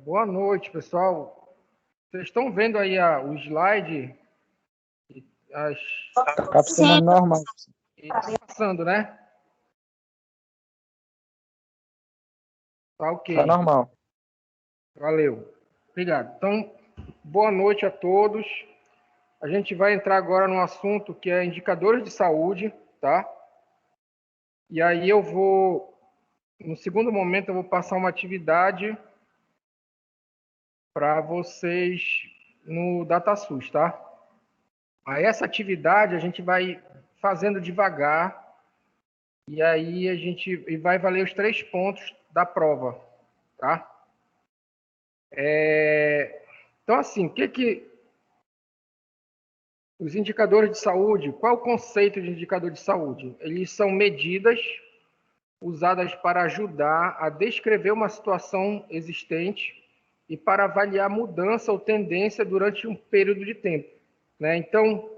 Boa noite, pessoal. Vocês estão vendo aí o slide? As... Tá funcionando normal. Tá passando, né? Tá ok. Tá normal. Valeu. Obrigado. Então, boa noite a todos. A gente vai entrar agora no assunto que é indicadores de saúde, tá? E aí no segundo momento, eu vou passar uma atividade para vocês no DataSUS, tá? Aí essa atividade a gente vai fazendo devagar e aí vai valer os 3 pontos da prova, tá? Então, assim, os indicadores de saúde, qual é o conceito de indicador de saúde? Eles são medidas usadas para ajudar a descrever uma situação existente e para avaliar mudança ou tendência durante um período de tempo, né? Então,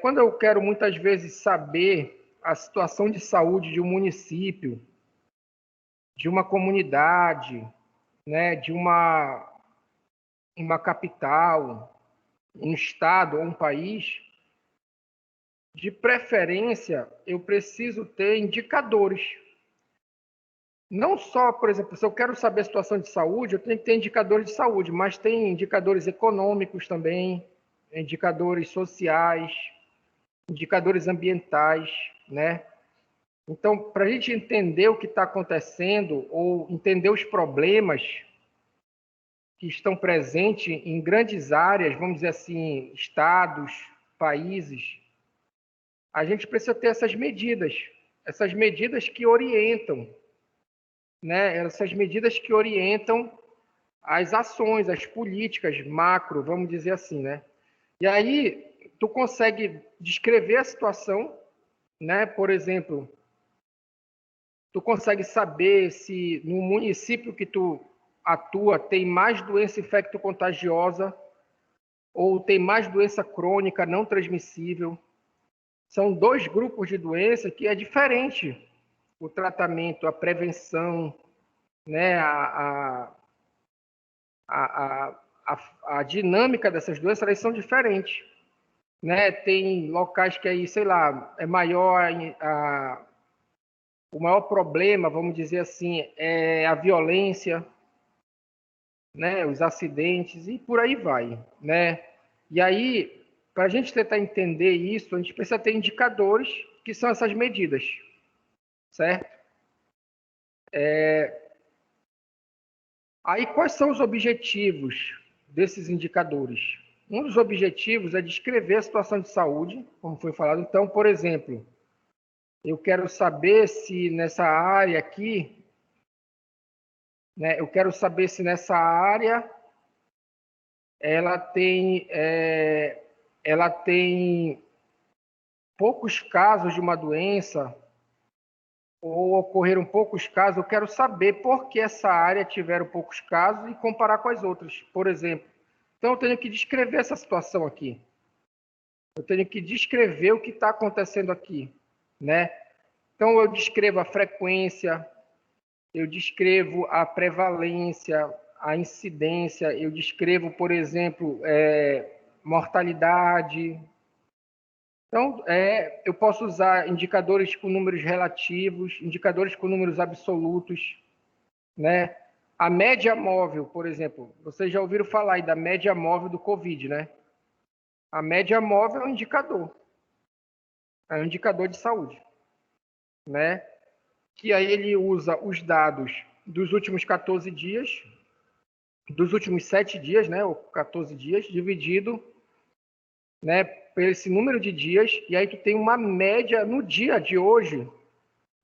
quando eu quero muitas vezes saber a situação de saúde de um município, de uma comunidade, né, de uma capital, um estado ou um país, de preferência, eu preciso ter indicadores. Não só, por exemplo, se eu quero saber a situação de saúde, eu tenho que ter indicadores de saúde, mas tem indicadores econômicos também, indicadores sociais, indicadores ambientais, né? Então, para a gente entender o que está acontecendo ou entender os problemas que estão presentes em grandes áreas, vamos dizer assim, estados, países, a gente precisa ter essas medidas que orientam, né? Essas medidas que orientam as ações, as políticas macro, vamos dizer assim, né? E aí tu consegue descrever a situação, né? Por exemplo, tu consegue saber se no município que tu atua tem mais doença infecto-contagiosa ou tem mais doença crônica não transmissível. São 2 grupos de doença que é diferente o tratamento, a prevenção, né, a, a dinâmica dessas doenças, elas são diferentes. Né? Tem locais que aí, sei lá, é maior o maior problema, vamos dizer assim, é a violência, né, os acidentes e por aí vai, né? E aí, para a gente tentar entender isso, a gente precisa ter indicadores que são essas medidas, certo? Aí, quais são os objetivos desses indicadores? Um dos objetivos é descrever a situação de saúde, como foi falado. Então, por exemplo, eu quero saber se nessa área aqui, né, eu quero saber se nessa área ela tem poucos casos de uma doença ou ocorreram poucos casos. Eu quero saber por que essa área tiveram poucos casos e comparar com as outras, por exemplo. Então, eu tenho que descrever essa situação aqui. Eu tenho que descrever o que está acontecendo aqui, né? Então, eu descrevo a frequência, eu descrevo a prevalência, a incidência, eu descrevo, por exemplo, mortalidade. Então, eu posso usar indicadores com números relativos, indicadores com números absolutos, né? A média móvel, por exemplo, vocês já ouviram falar aí da média móvel do Covid, né? A média móvel é um indicador de saúde, né? Que aí ele usa os dados dos últimos 14 dias, dos últimos 7 dias, né, ou 14 dias, dividido, né, por esse número de dias, e aí tu tem uma média, no dia de hoje,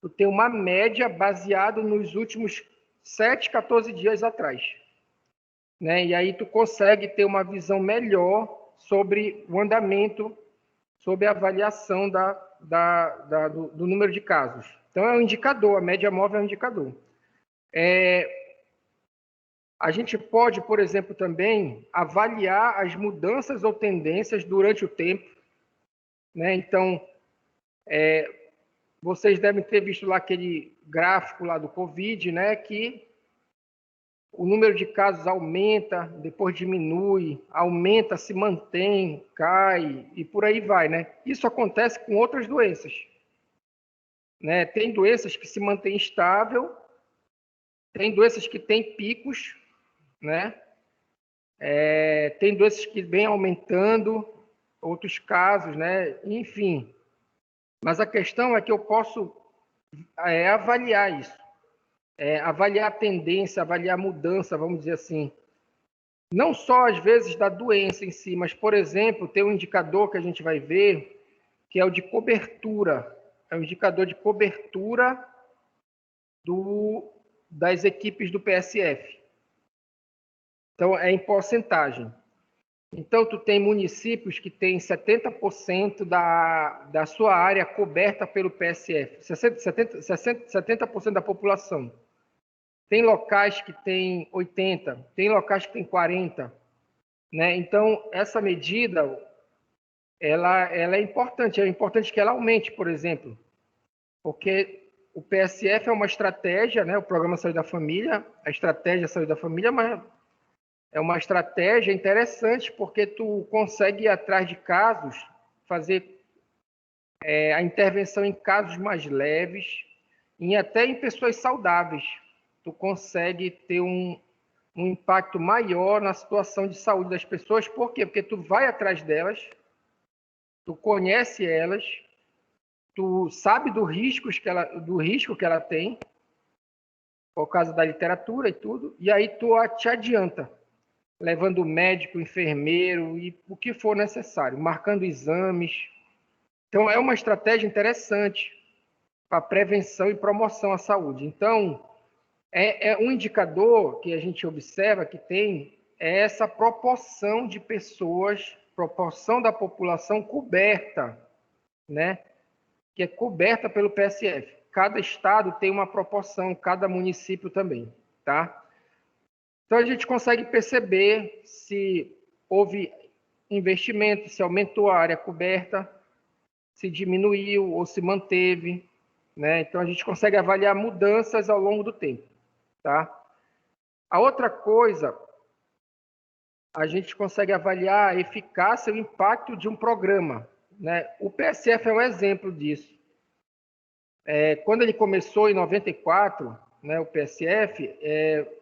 tu tem uma média baseado nos últimos 7, 14 dias atrás. Né? E aí tu consegue ter uma visão melhor sobre o andamento, sobre a avaliação do número de casos. Então, é um indicador, a média móvel é um indicador. A gente pode, por exemplo, também avaliar as mudanças ou tendências durante o tempo. Né? Então, vocês devem ter visto lá aquele gráfico lá do Covid, né? Que o número de casos aumenta, depois diminui, aumenta, se mantém, cai e por aí vai, né? Isso acontece com outras doenças, né? Tem doenças que se mantêm estável, tem doenças que têm picos, né? Tem doenças que vêm aumentando, outros casos, né? Enfim. Mas a questão é que eu posso avaliar isso, avaliar a tendência, avaliar a mudança, vamos dizer assim. Não só, às vezes, da doença em si, mas, por exemplo, tem um indicador que a gente vai ver, que é o de cobertura. É um indicador de cobertura das equipes do PSF. Então, é em porcentagem. Então, tu tem municípios que têm 70% da sua área coberta pelo PSF, 70% da população. Tem locais que tem 80%, tem locais que tem 40%. Né? Então, essa medida ela é importante que ela aumente, por exemplo, porque o PSF é uma estratégia, né? O Programa Saúde da Família, a estratégia Saúde da Família, mas é uma estratégia interessante porque tu consegue ir atrás de casos, fazer a intervenção em casos mais leves e até em pessoas saudáveis. Tu consegue ter um impacto maior na situação de saúde das pessoas. Por quê? Porque tu vai atrás delas, tu conhece elas, tu sabe do risco que ela tem, por causa da literatura e tudo, e aí tu te adianta, levando médico, enfermeiro e o que for necessário, marcando exames. Então, é uma estratégia interessante para prevenção e promoção à saúde. Então, é um indicador que a gente observa que tem essa proporção de pessoas, proporção da população coberta, né? Que é coberta pelo PSF. Cada estado tem uma proporção, cada município também, tá? Então, a gente consegue perceber se houve investimento, se aumentou a área coberta, se diminuiu ou se manteve, né? Então, a gente consegue avaliar mudanças ao longo do tempo, tá? A outra coisa, a gente consegue avaliar a eficácia e o impacto de um programa, né? O PSF é um exemplo disso. Quando ele começou em 94, né, o PSF,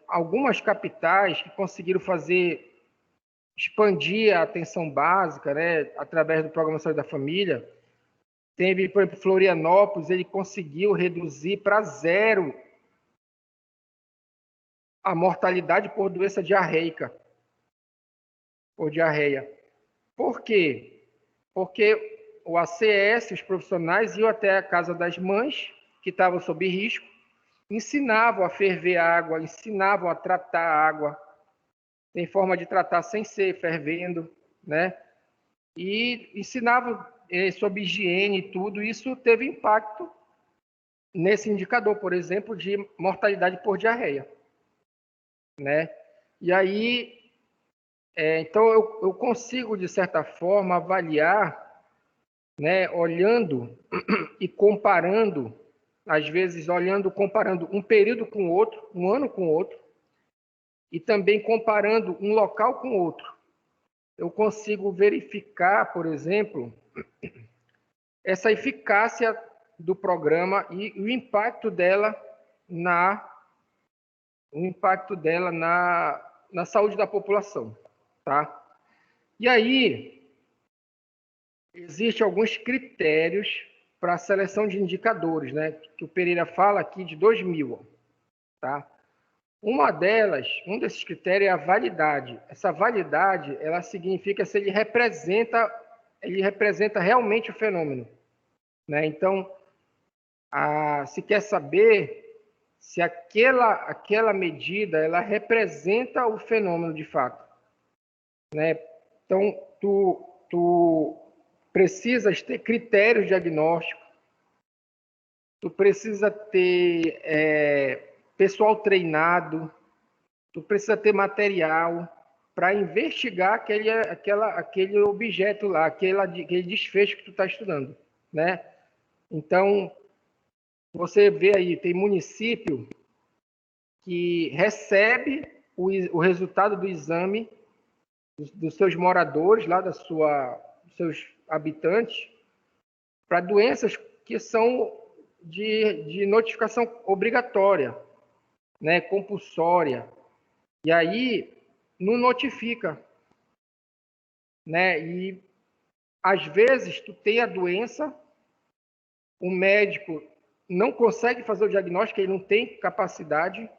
algumas capitais que conseguiram expandir a atenção básica, né, através do Programa Saúde da Família. Teve, por exemplo, Florianópolis, ele conseguiu reduzir para 0 a mortalidade por doença diarreica, por diarreia. Por quê? Porque o ACS, os profissionais, iam até a casa das mães, que estavam sob risco, ensinavam a ferver água, ensinavam a tratar a água. Tem forma de tratar sem ser fervendo, né? E ensinavam sobre higiene e tudo. Isso teve impacto nesse indicador, por exemplo, de mortalidade por diarreia, né? E aí, então eu consigo, de certa forma, avaliar, né, olhando e comparando, às vezes comparando um período com outro, um ano com outro, e também comparando um local com outro. Eu consigo verificar, por exemplo, essa eficácia do programa e o impacto dela na saúde da população, tá? E aí, existem alguns critérios para a seleção de indicadores, né? Que o Pereira fala aqui de 2000, tá? Um desses critérios é a validade. Essa validade, ela significa se ele representa realmente o fenômeno, né? Então, se quer saber se aquela medida ela representa o fenômeno de fato, né? Então, tu precisas ter critérios diagnósticos, tu precisa ter pessoal treinado, tu precisa ter material para investigar aquele objeto lá, aquele desfecho que tu está estudando, né? Então, você vê aí, tem município que recebe o resultado do exame dos seus moradores, lá dos seus habitantes, para doenças que são de notificação obrigatória, né, compulsória. E aí não notifica, né? E às vezes tu tem a doença, o médico não consegue fazer o diagnóstico, ele não tem capacidade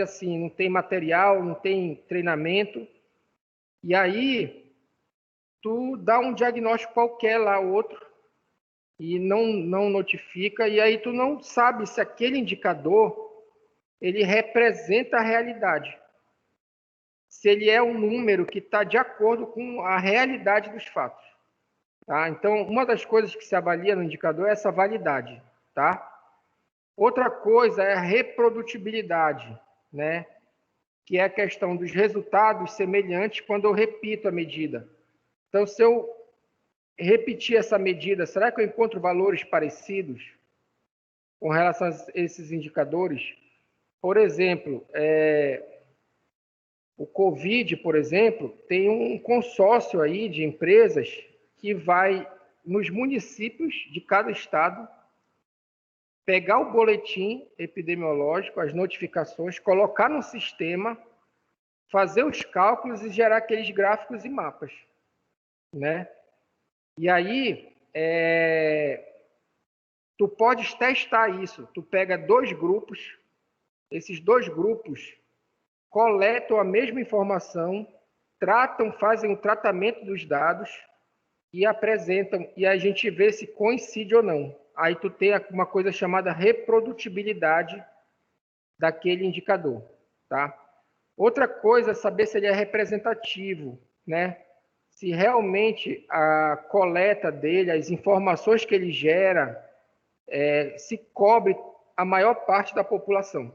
assim, não tem material, não tem treinamento. E aí tu dá um diagnóstico qualquer lá, outro, e não notifica, e aí tu não sabe se aquele indicador ele representa a realidade. Se ele é um número que está de acordo com a realidade dos fatos. Tá? Então, uma das coisas que se avalia no indicador é essa validade. Tá? Outra coisa é a reprodutibilidade, né? Que é a questão dos resultados semelhantes quando eu repito a medida. Então, se eu repetir essa medida, será que eu encontro valores parecidos com relação a esses indicadores? Por exemplo, o Covid, por exemplo, tem um consórcio aí de empresas que vai nos municípios de cada estado pegar o boletim epidemiológico, as notificações, colocar no sistema, fazer os cálculos e gerar aqueles gráficos e mapas, né? E aí, tu podes testar isso. Tu pega 2 grupos, esses 2 grupos coletam a mesma informação, fazem o tratamento dos dados e apresentam, e a gente vê se coincide ou não. Aí tu tem uma coisa chamada reprodutibilidade daquele indicador, tá? Outra coisa é saber se ele é representativo, né? Se realmente a coleta dele, as informações que ele gera, se cobre a maior parte da população,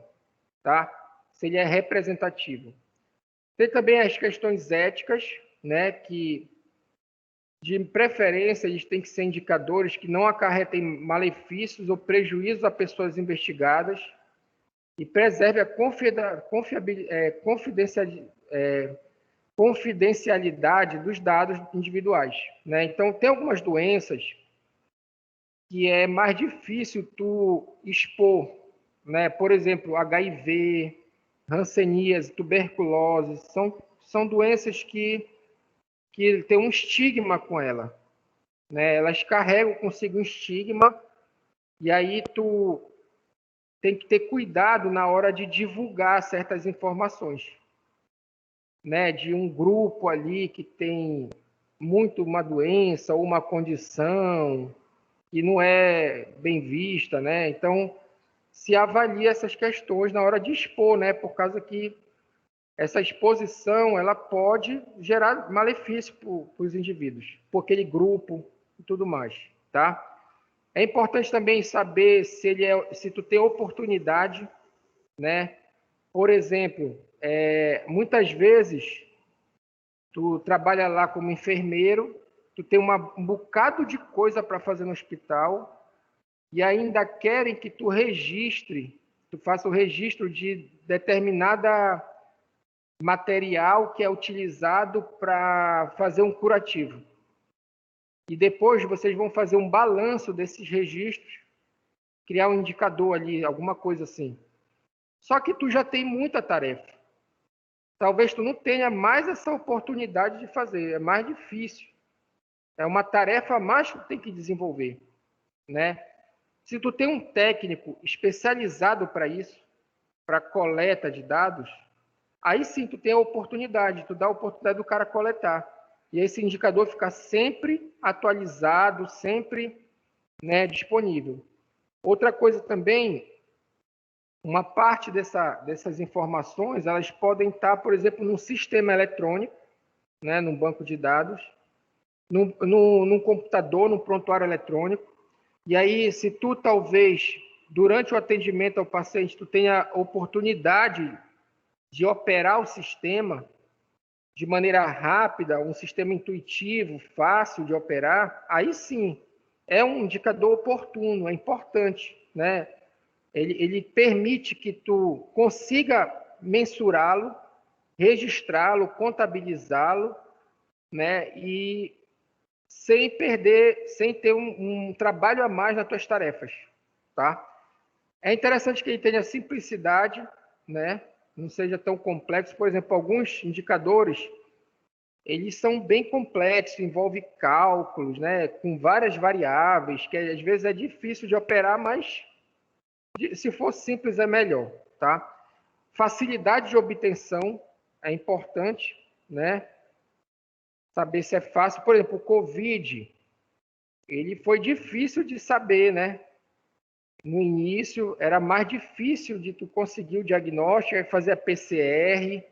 tá? Se ele é representativo. Tem também as questões éticas, né? Que de preferência, eles têm que ser indicadores que não acarretem malefícios ou prejuízos a pessoas investigadas e preserve a confidencialidade dos dados individuais, né? Então, tem algumas doenças que é mais difícil tu expor, né? Por exemplo, HIV, hanseníase, tuberculose, são doenças que tem um estigma com ela, né? Elas carregam consigo um estigma e aí tu tem que ter cuidado na hora de divulgar certas informações, né? De um grupo ali que tem muito uma doença ou uma condição que não é bem vista, né? Então se avalia essas questões na hora de expor, né? Por causa que essa exposição ela pode gerar malefício para os indivíduos, por aquele grupo e tudo mais, tá? É importante também saber se tu tem oportunidade, né? Por exemplo, muitas vezes tu trabalha lá como enfermeiro, tu tem um bocado de coisa para fazer no hospital e ainda querem que tu faça o registro de determinada material que é utilizado para fazer um curativo. E depois vocês vão fazer um balanço desses registros, criar um indicador ali, alguma coisa assim. Só que tu já tem muita tarefa. Talvez tu não tenha mais essa oportunidade de fazer, é mais difícil. É uma tarefa a mais que tu tem que desenvolver, né? Se tu tem um técnico especializado para isso, para coleta de dados, aí sim tu tem a oportunidade, tu dá a oportunidade do cara coletar. E esse indicador fica sempre atualizado, sempre, né, disponível. Outra coisa também, uma parte dessas informações, elas podem estar, por exemplo, num sistema eletrônico, né, num banco de dados, num computador, num prontuário eletrônico. E aí, se tu talvez, durante o atendimento ao paciente, tu tenha oportunidade de operar o sistema de maneira rápida, um sistema intuitivo, fácil de operar, aí sim, é um indicador oportuno, é importante, né? Ele permite que tu consiga mensurá-lo, registrá-lo, contabilizá-lo, né? E sem perder, sem ter um trabalho a mais nas tuas tarefas, tá? É interessante que ele tenha simplicidade, né? Não seja tão complexo. Por exemplo, alguns indicadores, eles são bem complexos, envolve cálculos, né? Com várias variáveis, que às vezes é difícil de operar, mas se for simples é melhor, tá? Facilidade de obtenção é importante, né? Saber se é fácil. Por exemplo, o COVID, ele foi difícil de saber, né? No início, era mais difícil de tu conseguir o diagnóstico, aí fazer a PCR,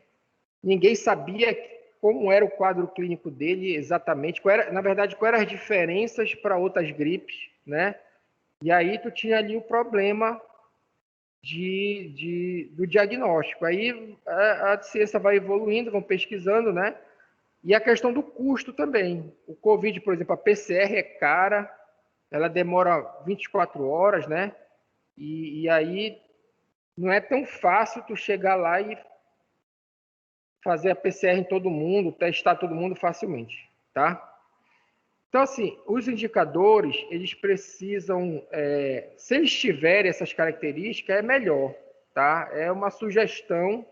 ninguém sabia como era o quadro clínico dele exatamente, na verdade, quais eram as diferenças para outras gripes, né? E aí tu tinha ali o problema do diagnóstico. Aí a ciência vai evoluindo, vão pesquisando, né? E a questão do custo também. O COVID, por exemplo, a PCR é cara, ela demora 24 horas, né? E aí não é tão fácil tu chegar lá e fazer a PCR em todo mundo, testar todo mundo facilmente, tá? Então, assim, os indicadores, eles precisam, se eles tiverem essas características, é melhor, tá? É uma sugestão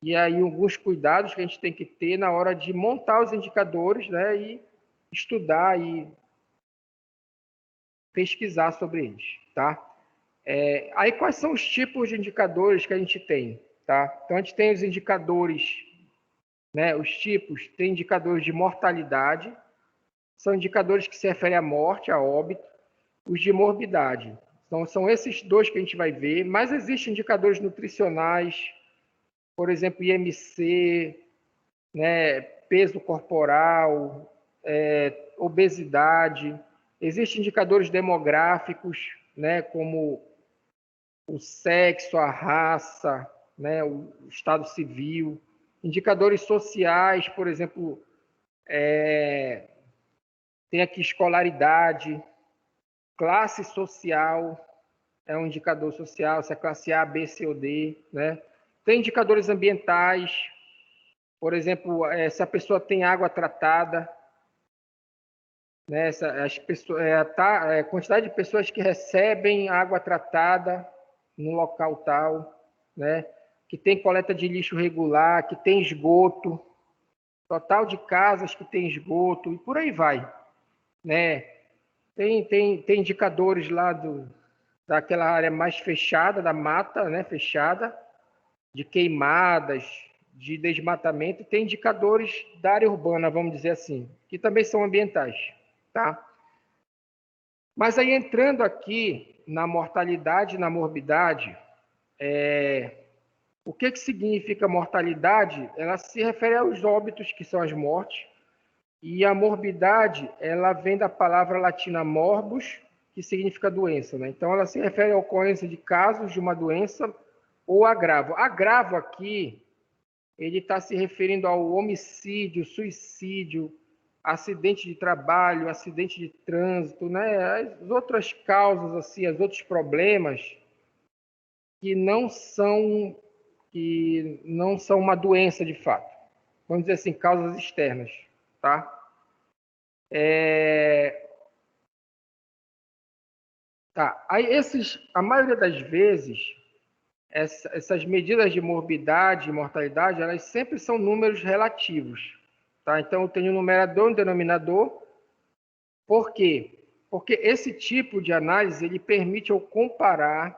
e aí alguns cuidados que a gente tem que ter na hora de montar os indicadores, né? E estudar e pesquisar sobre eles, tá? Aí quais são os tipos de indicadores que a gente tem, tá? Então a gente tem os indicadores, né? Os tipos, tem indicadores de mortalidade, são indicadores que se referem à morte, a óbito, os de morbidade. Então são esses dois que a gente vai ver, mas existem indicadores nutricionais, por exemplo, IMC, né? Peso corporal, obesidade. Existem indicadores demográficos, né? Como o sexo, a raça, né, o estado civil, indicadores sociais, por exemplo, tem aqui escolaridade, classe social, é um indicador social, se é classe A, B, C ou D, né? Tem indicadores ambientais, por exemplo, se a pessoa tem água tratada, né? A quantidade de pessoas que recebem água tratada no local tal, né? Que tem coleta de lixo regular, que tem esgoto, total de casas que tem esgoto, e por aí vai, né? Tem indicadores lá daquela área mais fechada, da mata, né? Fechada, de queimadas, de desmatamento, e tem indicadores da área urbana, vamos dizer assim, que também são ambientais, tá? Mas aí entrando aqui na mortalidade e na morbidade, o que significa mortalidade? Ela se refere aos óbitos, que são as mortes, e a morbidade, ela vem da palavra latina morbus, que significa doença, né? Então, ela se refere à ocorrência de casos de uma doença ou agravo. Agravo aqui, ele está se referindo ao homicídio, suicídio, acidente de trabalho, acidente de trânsito, né? As outras causas, assim, os outros problemas que não são uma doença de fato. Vamos dizer assim, causas externas, tá? Tá. Aí a maioria das vezes, essas medidas de morbidade e mortalidade, elas sempre são números relativos, tá? Então eu tenho um numerador e um denominador. Por quê? Porque esse tipo de análise ele permite eu comparar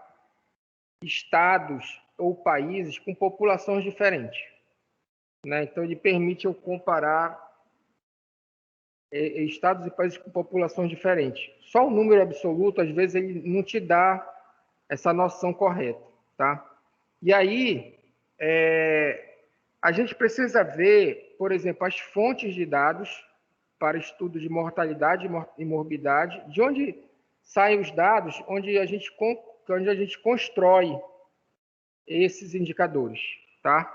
estados ou países com populações diferentes, né? Então ele permite eu comparar estados e países com populações diferentes. Só o número absoluto, às vezes, ele não te dá essa noção correta, tá? E aí, a gente precisa ver, por exemplo, as fontes de dados para estudo de mortalidade e morbidade, de onde saem os dados, onde a gente constrói esses indicadores, tá?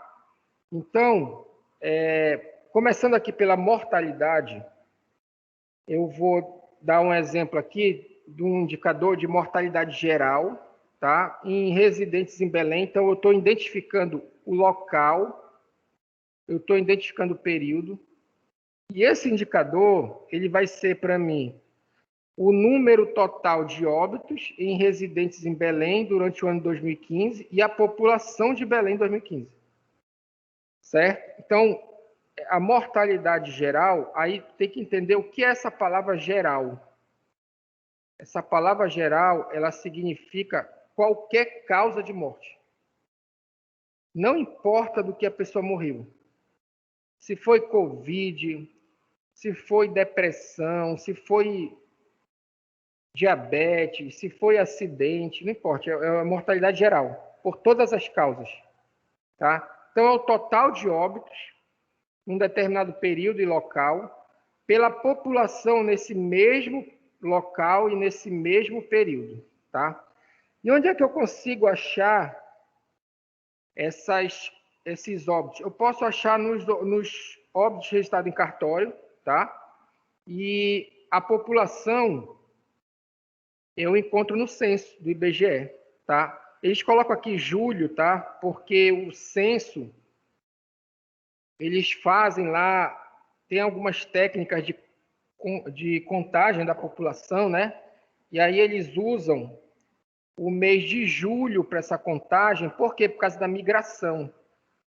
Então, começando aqui pela mortalidade, eu vou dar um exemplo aqui de um indicador de mortalidade geral, tá? Em residentes em Belém. Então, eu estou identificando o local, eu estou identificando o período. E esse indicador, ele vai ser para mim o número total de óbitos em residentes em Belém durante o ano 2015 e a população de Belém em 2015. Certo? Então, a mortalidade geral, aí tem que entender o que é essa palavra geral. Essa palavra geral, ela significa qualquer causa de morte. Não importa do que a pessoa morreu. Se foi Covid, se foi depressão, se foi diabetes, se foi acidente, não importa, é a mortalidade geral, por todas as causas, tá? Então, é o total de óbitos num determinado período e local, pela população nesse mesmo local e nesse mesmo período, tá? E onde é que eu consigo achar esses óbitos? Eu posso achar nos óbitos registrados em cartório, tá? E a população eu encontro no censo do IBGE, tá? Eles colocam aqui julho, tá? Porque o censo, eles fazem lá, tem algumas técnicas de contagem da população, né? E aí eles usam o mês de julho para essa contagem, por quê? Por causa da migração.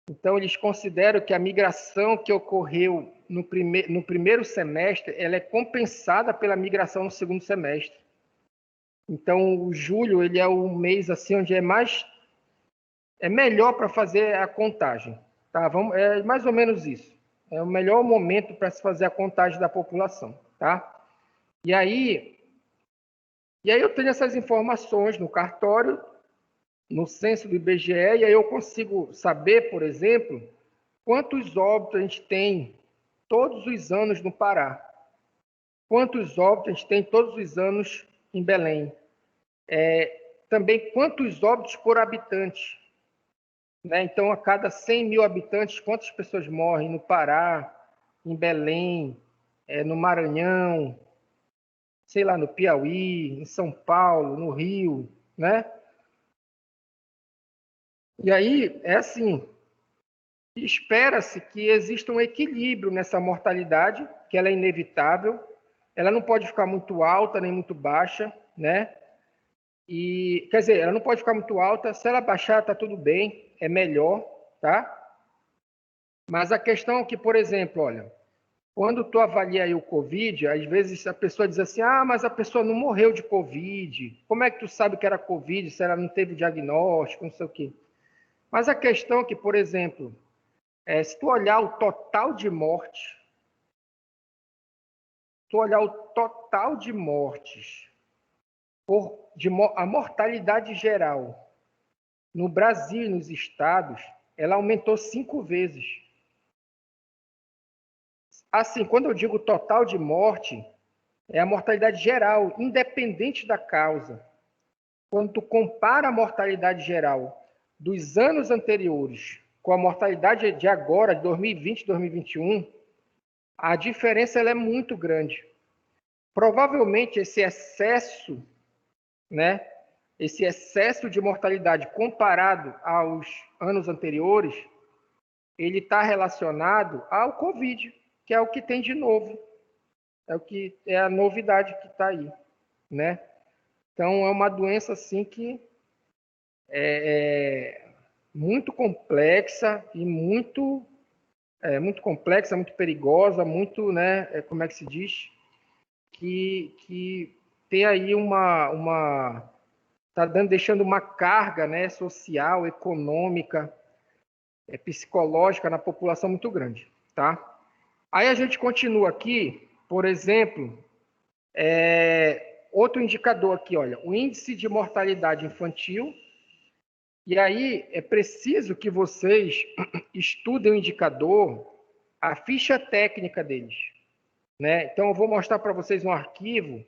Então, eles consideram que a migração que ocorreu no primeiro semestre, ela é compensada pela migração no segundo semestre. Então, o julho, ele é o mês assim onde é melhor para fazer a contagem, tá? É mais ou menos isso. É o melhor momento para se fazer a contagem da população, tá? E aí eu tenho essas informações no cartório, no censo do IBGE, e aí eu consigo saber, por exemplo, quantos óbitos a gente tem todos os anos no Pará. Quantos óbitos a gente tem todos os anos em Belém. Também quantos óbitos por habitante. Né? Então, a cada 100 mil habitantes, quantas pessoas morrem no Pará, em Belém, no Maranhão, sei lá, no Piauí, em São Paulo, no Rio, né? E aí, é assim, espera-se que exista um equilíbrio nessa mortalidade, que ela é inevitável, ela não pode ficar muito alta nem muito baixa, né? E, quer dizer, ela não pode ficar muito alta, se ela baixar, tá tudo bem, é melhor, tá? Mas a questão é que, por exemplo, olha, quando tu avalia aí o Covid, às vezes a pessoa diz assim, mas a pessoa não morreu de Covid, como é que tu sabe que era Covid se ela não teve diagnóstico, não sei o quê. Mas a questão é que, por exemplo, se tu olhar o total de mortes, a mortalidade geral no Brasil e nos estados, ela aumentou 5 vezes. Assim, quando eu digo total de morte, é a mortalidade geral, independente da causa. Quando tu compara a mortalidade geral dos anos anteriores com a mortalidade de agora, de 2020 e 2021, a diferença ela é muito grande. Provavelmente esse excesso, né, esse excesso de mortalidade comparado aos anos anteriores, ele está relacionado ao Covid, que é o que tem de novo. É o que é a novidade que está aí, né? Então é uma doença assim que é muito complexa e muito complexa, muito perigosa, muito, né? Como é que se diz? Que tem aí está deixando uma carga, né? Social, econômica, psicológica na população muito grande, tá? Aí a gente continua aqui, por exemplo, outro indicador aqui, olha, o índice de mortalidade infantil. E aí é preciso que vocês estudem o indicador, a ficha técnica deles, né? Então eu vou mostrar para vocês um arquivo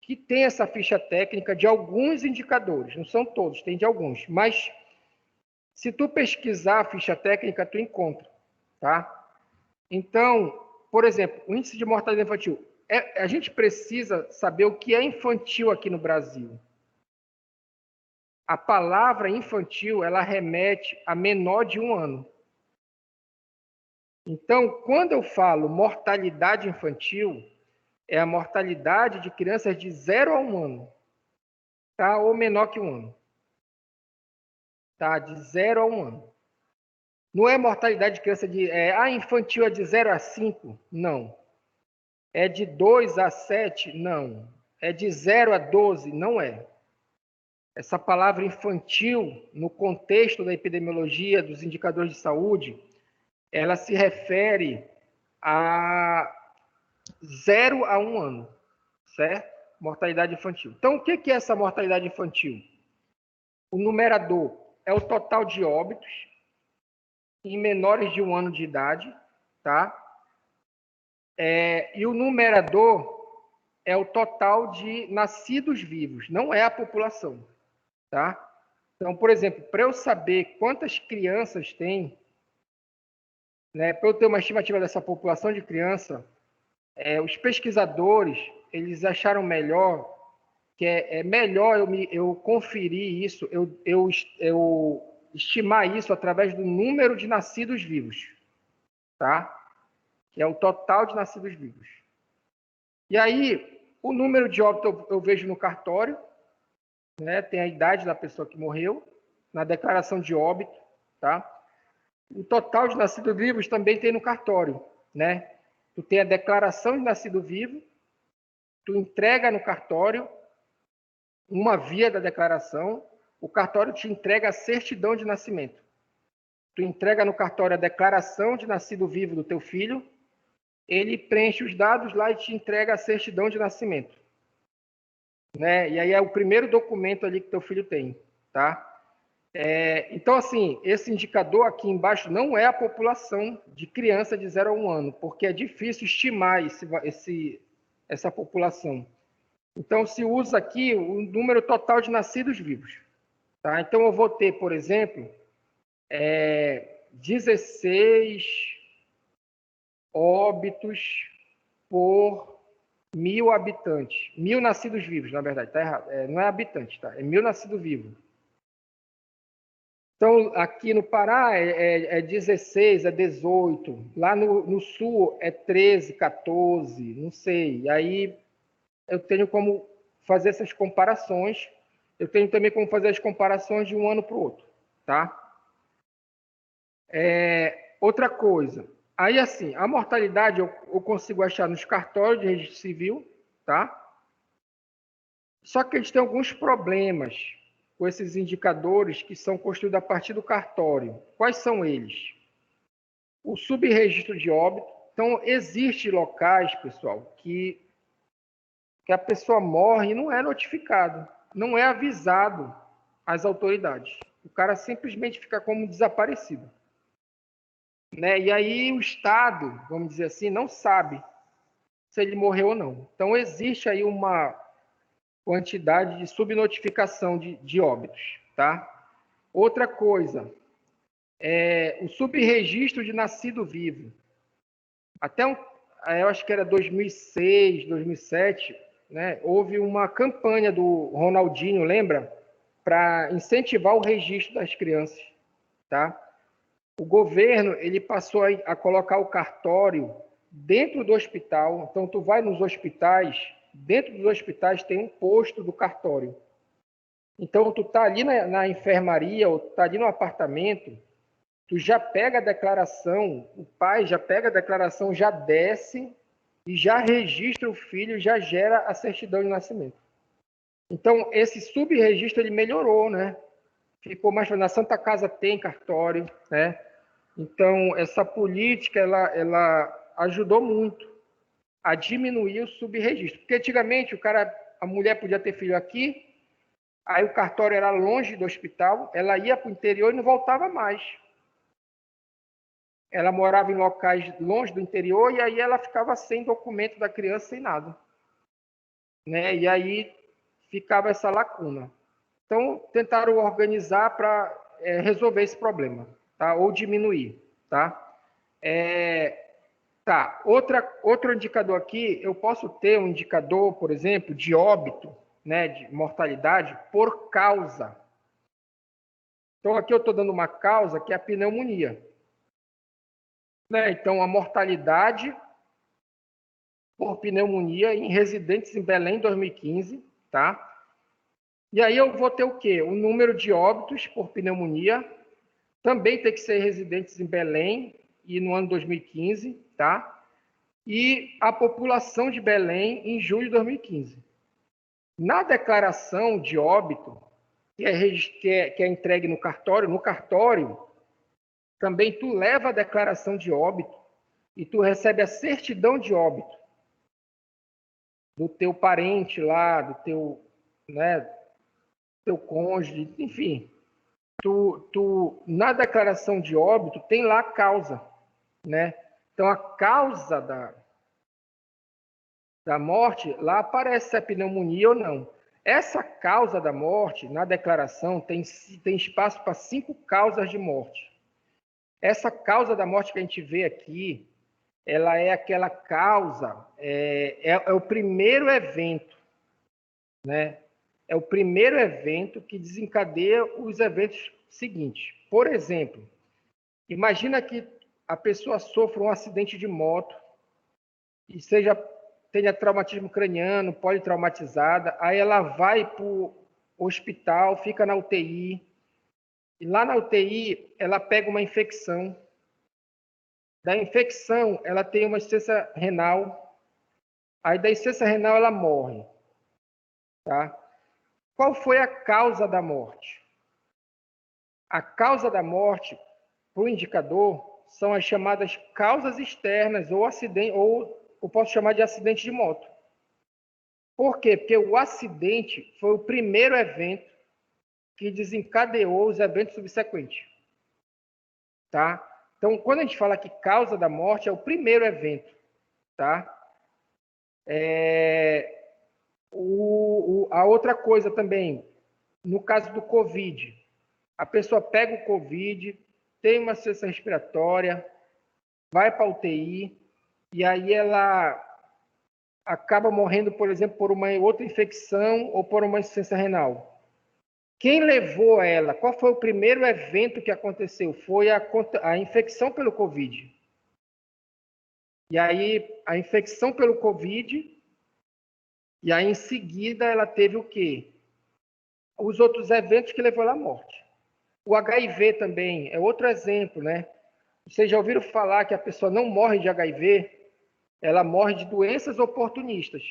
que tem essa ficha técnica de alguns indicadores, não são todos, tem de alguns, mas se tu pesquisar a ficha técnica, tu encontra, tá? Então, por exemplo, o índice de mortalidade infantil. A gente precisa saber o que é infantil aqui no Brasil. a palavra infantil, ela remete a menor de 1 ano. Então, quando eu falo mortalidade infantil, é a mortalidade de crianças de 0 a 1 ano, tá? Ou menor que 1 ano. Tá? De 0 a 1 ano. Não é mortalidade de criança infantil é de 0 a 5? Não. É de 2 a 7? Não. É de 0 a 12? Não é. Essa palavra infantil, no contexto da epidemiologia, dos indicadores de saúde, ela se refere a 0 a 1 ano, certo? Mortalidade infantil. Então, o que é essa mortalidade infantil? O numerador é o total de óbitos em menores de 1 ano de idade, tá? E o numerador é o total de nascidos vivos, não é a população, tá? Então, por exemplo, para eu saber quantas crianças tem, né, para eu ter uma estimativa dessa população de criança, os pesquisadores eles acharam melhor que é melhor eu conferir isso, eu estimar isso através do número de nascidos vivos, tá? Que é o total de nascidos vivos. E aí, o número de óbito eu vejo no cartório, né? Tem a idade da pessoa que morreu, na declaração de óbito, tá? O total de nascidos vivos também tem no cartório, né? Tu tem a declaração de nascido vivo, tu entrega no cartório uma via da declaração, o cartório te entrega a certidão de nascimento. Tu entrega no cartório a declaração de nascido vivo do teu filho, ele preenche os dados lá e te entrega a certidão de nascimento. Né? E aí é o primeiro documento ali que teu filho tem, tá? Então, assim, esse indicador aqui embaixo não é a população de criança de 0 a 1 ano, porque é difícil estimar essa população. Então, se usa aqui o número total de nascidos vivos. Tá? Então, eu vou ter, por exemplo, 16 óbitos por 1.000 habitantes. 1.000 nascidos vivos, na verdade. Tá errado. Não é habitante, tá? É 1.000 nascidos vivos. Então, aqui no Pará é 16, é 18. Lá no Sul é 13, 14, não sei. Aí eu tenho como fazer essas comparações. Eu tenho também como fazer as comparações de um ano para o outro, tá? Outra coisa. Aí, assim, a mortalidade eu consigo achar nos cartórios de registro civil, tá? Só que eles têm alguns problemas com esses indicadores que são construídos a partir do cartório. Quais são eles? O subregistro de óbito. Então, existem locais, pessoal, que a pessoa morre e não é notificado, não é avisado às autoridades. O cara simplesmente fica como desaparecido. Né? E aí o Estado, vamos dizer assim, não sabe se ele morreu ou não. Então, existe aí uma quantidade de subnotificação de óbitos. Tá? Outra coisa, o subregistro de nascido vivo. Até eu acho que era 2006, 2007, né, houve uma campanha do Ronaldinho, lembra? Para incentivar o registro das crianças. Tá? O governo ele passou a colocar o cartório dentro do hospital. Então, tu vai nos hospitais, dentro dos hospitais tem um posto do cartório. Então, tu tá ali na enfermaria ou tá ali no apartamento, tu já pega a declaração, o pai já pega a declaração, já desce e já registra o filho, já gera a certidão de nascimento. Então, esse subregistro ele melhorou, né? Ficou mais... Na Santa Casa tem cartório, né? Então, essa política, ela ajudou muito a diminuir o subregistro. Porque antigamente, a mulher podia ter filho aqui, aí o cartório era longe do hospital, ela ia para o interior e não voltava mais. Ela morava em locais longe do interior e aí ela ficava sem documento da criança, sem nada. Né? E aí ficava essa lacuna. Então, tentaram organizar para resolver esse problema, tá? Ou diminuir. Tá? Outro indicador aqui, eu posso ter um indicador, por exemplo, de óbito, né, de mortalidade por causa. Então, aqui eu estou dando uma causa que é a pneumonia. Né? Então, a mortalidade por pneumonia em residentes em Belém 2015, tá? E aí eu vou ter o quê? O número de óbitos por pneumonia, também tem que ser residentes em Belém e no ano 2015, tá? E a população de Belém em julho de 2015. Na declaração de óbito, que é entregue no cartório, também tu leva a declaração de óbito e tu recebe a certidão de óbito do teu parente lá, do teu, né, teu cônjuge, enfim. Na declaração de óbito tem lá a causa, né? Então, a causa da morte, lá aparece se é pneumonia ou não. Essa causa da morte, na declaração, tem espaço para 5 causas de morte. Essa causa da morte que a gente vê aqui, ela é aquela causa, é o primeiro evento, né? É o primeiro evento que desencadeia os eventos seguintes. Por exemplo, imagina que a pessoa sofra um acidente de moto e tenha traumatismo craniano, politraumatizada, aí ela vai para o hospital, fica na UTI, e lá na UTI ela pega uma infecção. Da infecção, ela tem uma insuficiência renal, aí da insuficiência renal ela morre. Tá? Qual foi a causa da morte? A causa da morte, para o indicador, são as chamadas causas externas ou acidente, ou eu posso chamar de acidente de moto. Por quê? Porque o acidente foi o primeiro evento que desencadeou os eventos subsequentes. Tá? Então, quando a gente fala que causa da morte, é o primeiro evento. Tá? A outra coisa também, no caso do Covid, a pessoa pega o Covid, tem uma insuficiência respiratória, vai para a UTI, e aí ela acaba morrendo, por exemplo, por uma outra infecção ou por uma insuficiência renal. Quem levou ela? Qual foi o primeiro evento que aconteceu? Foi a infecção pelo Covid. E aí, a infecção pelo Covid, e aí em seguida ela teve o quê? Os outros eventos que levou ela à morte. O HIV também é outro exemplo, né? Vocês já ouviram falar que a pessoa não morre de HIV? Ela morre de doenças oportunistas.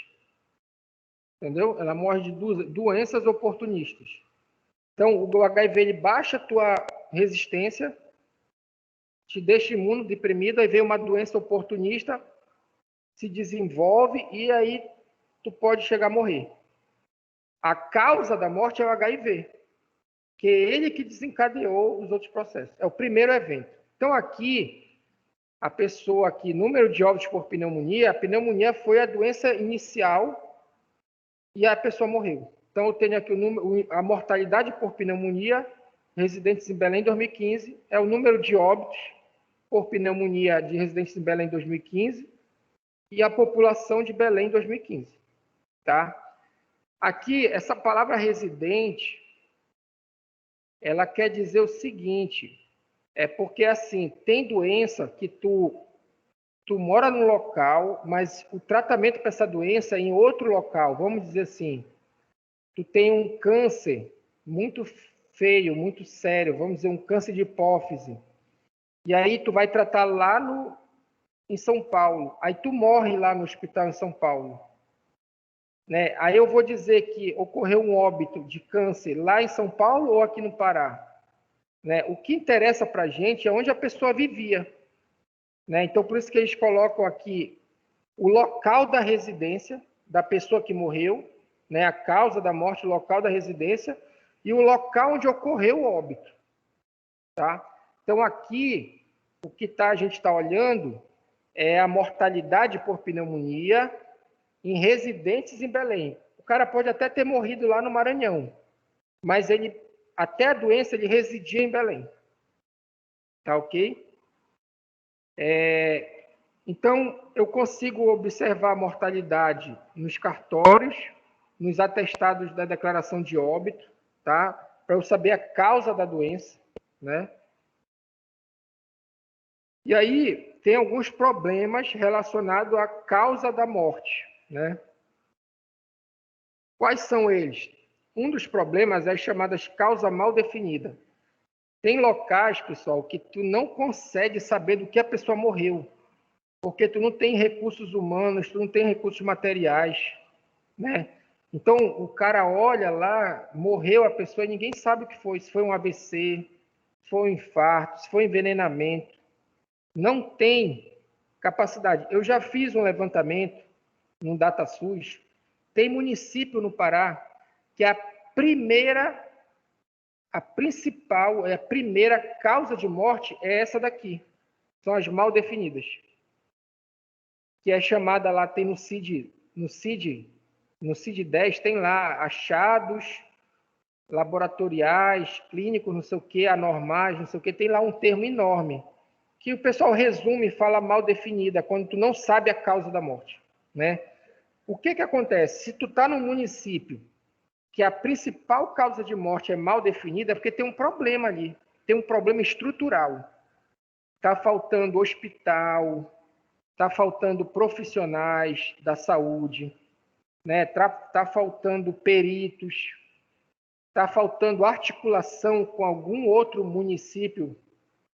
Entendeu? Ela morre de doenças oportunistas. Então, o HIV ele baixa a tua resistência, te deixa imunodeprimido, aí vem uma doença oportunista, se desenvolve e aí tu pode chegar a morrer. A causa da morte é o HIV, que é ele que desencadeou os outros processos. É o primeiro evento. Então, aqui, a pessoa aqui, número de óbitos por pneumonia, a pneumonia foi a doença inicial e a pessoa morreu. Então, eu tenho aqui a mortalidade por pneumonia, residentes em Belém 2015, é o número de óbitos por pneumonia de residentes em Belém 2015 e a população de Belém 2015. Tá? Aqui, essa palavra residente, ela quer dizer o seguinte, é porque, assim, tem doença que tu mora num local, mas o tratamento para essa doença é em outro local. Vamos dizer assim, tu tem um câncer muito feio, muito sério, vamos dizer, um câncer de hipófise. E aí tu vai tratar lá em São Paulo. Aí tu morre lá no hospital em São Paulo. Né? Aí eu vou dizer que ocorreu um óbito de câncer lá em São Paulo ou aqui no Pará. Né? O que interessa para a gente é onde a pessoa vivia. Né? Então, por isso que eles colocam aqui o local da residência da pessoa que morreu, né? A causa da morte, o local da residência e o local onde ocorreu o óbito. Tá? Então, aqui, o que a gente está olhando é a mortalidade por pneumonia em residentes em Belém. O cara pode até ter morrido lá no Maranhão, mas até a doença ele residia em Belém. Tá ok? Então, eu consigo observar a mortalidade nos cartórios, nos atestados da declaração de óbito, tá? Para eu saber a causa da doença. né? E aí tem alguns problemas relacionados à causa da morte, né? Quais são eles? Um dos problemas é as chamadas causa mal definida. Tem locais, pessoal, que tu não consegue saber do que a pessoa morreu, porque tu não tem recursos humanos, tu não tem recursos materiais, né? Então, o cara olha lá, morreu a pessoa e ninguém sabe o que foi. Se foi um AVC, se foi um infarto, se foi um envenenamento. Não tem capacidade. Eu já fiz um levantamento no DataSUS. Tem município no Pará que a primeira causa de morte é essa daqui. São as mal definidas. Que é chamada lá, tem no CID-10, tem lá achados laboratoriais, clínicos, não sei o que, anormais, não sei o que, tem lá um termo enorme, que o pessoal resume e fala mal definida, quando tu não sabe a causa da morte, né? O que acontece? Se tu tá num município que a principal causa de morte é mal definida, é porque tem um problema ali, tem um problema estrutural. Tá faltando hospital, tá faltando profissionais da saúde, né? Tá faltando peritos, está faltando articulação com algum outro município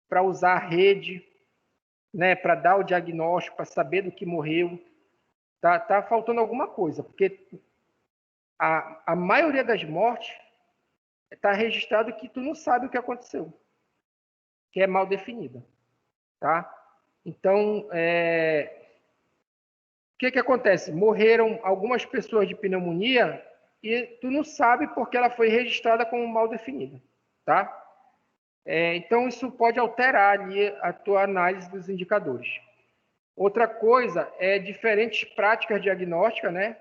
para usar a rede, né, para dar o diagnóstico, para saber do que morreu. Tá faltando alguma coisa, porque a maioria das mortes está registrado que tu não sabe o que aconteceu, que é mal definida, tá? Então, o que acontece? Morreram algumas pessoas de pneumonia e tu não sabe porque ela foi registrada como mal definida, tá? Então, isso pode alterar ali a tua análise dos indicadores. Outra coisa é diferentes práticas diagnósticas, né?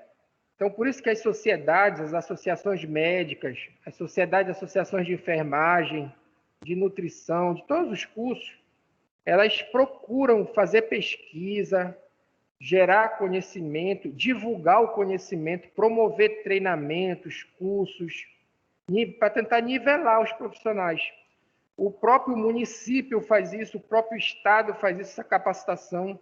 Então, por isso que as sociedades, as associações médicas, as sociedades, associações de enfermagem, de nutrição, de todos os cursos, elas procuram fazer pesquisa, gerar conhecimento, divulgar o conhecimento, promover treinamentos, cursos, para tentar nivelar os profissionais. O próprio município faz isso, o próprio estado faz isso, essa capacitação.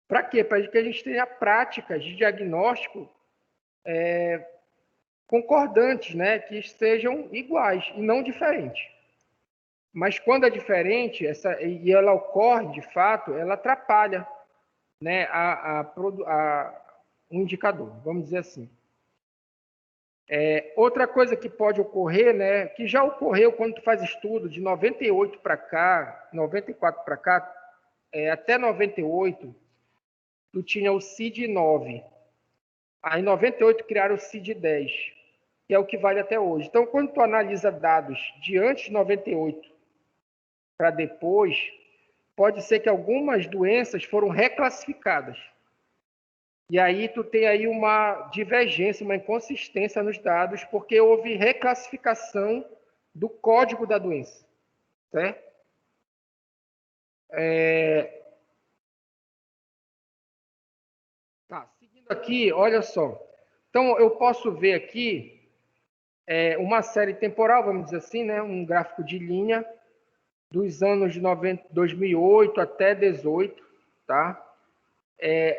Para quê? Para que a gente tenha práticas de diagnóstico concordantes, né? Que sejam iguais e não diferentes. Mas quando é diferente, e ela ocorre de fato, ela atrapalha, né, um indicador, vamos dizer assim. Outra coisa que pode ocorrer, né, que já ocorreu quando tu faz estudo de 98 para cá, 94 para cá, até 98, tu tinha o CID-9. Aí, em 98, criaram o CID-10, que é o que vale até hoje. Então, quando tu analisa dados de antes de 98 para depois, pode ser que algumas doenças foram reclassificadas. E aí tu tem aí uma divergência, uma inconsistência nos dados, porque houve reclassificação do código da doença, certo? Tá, seguindo aqui, olha só. Então, eu posso ver aqui uma série temporal, vamos dizer assim, né? Um gráfico de linha dos anos de 2008 até 2018, tá?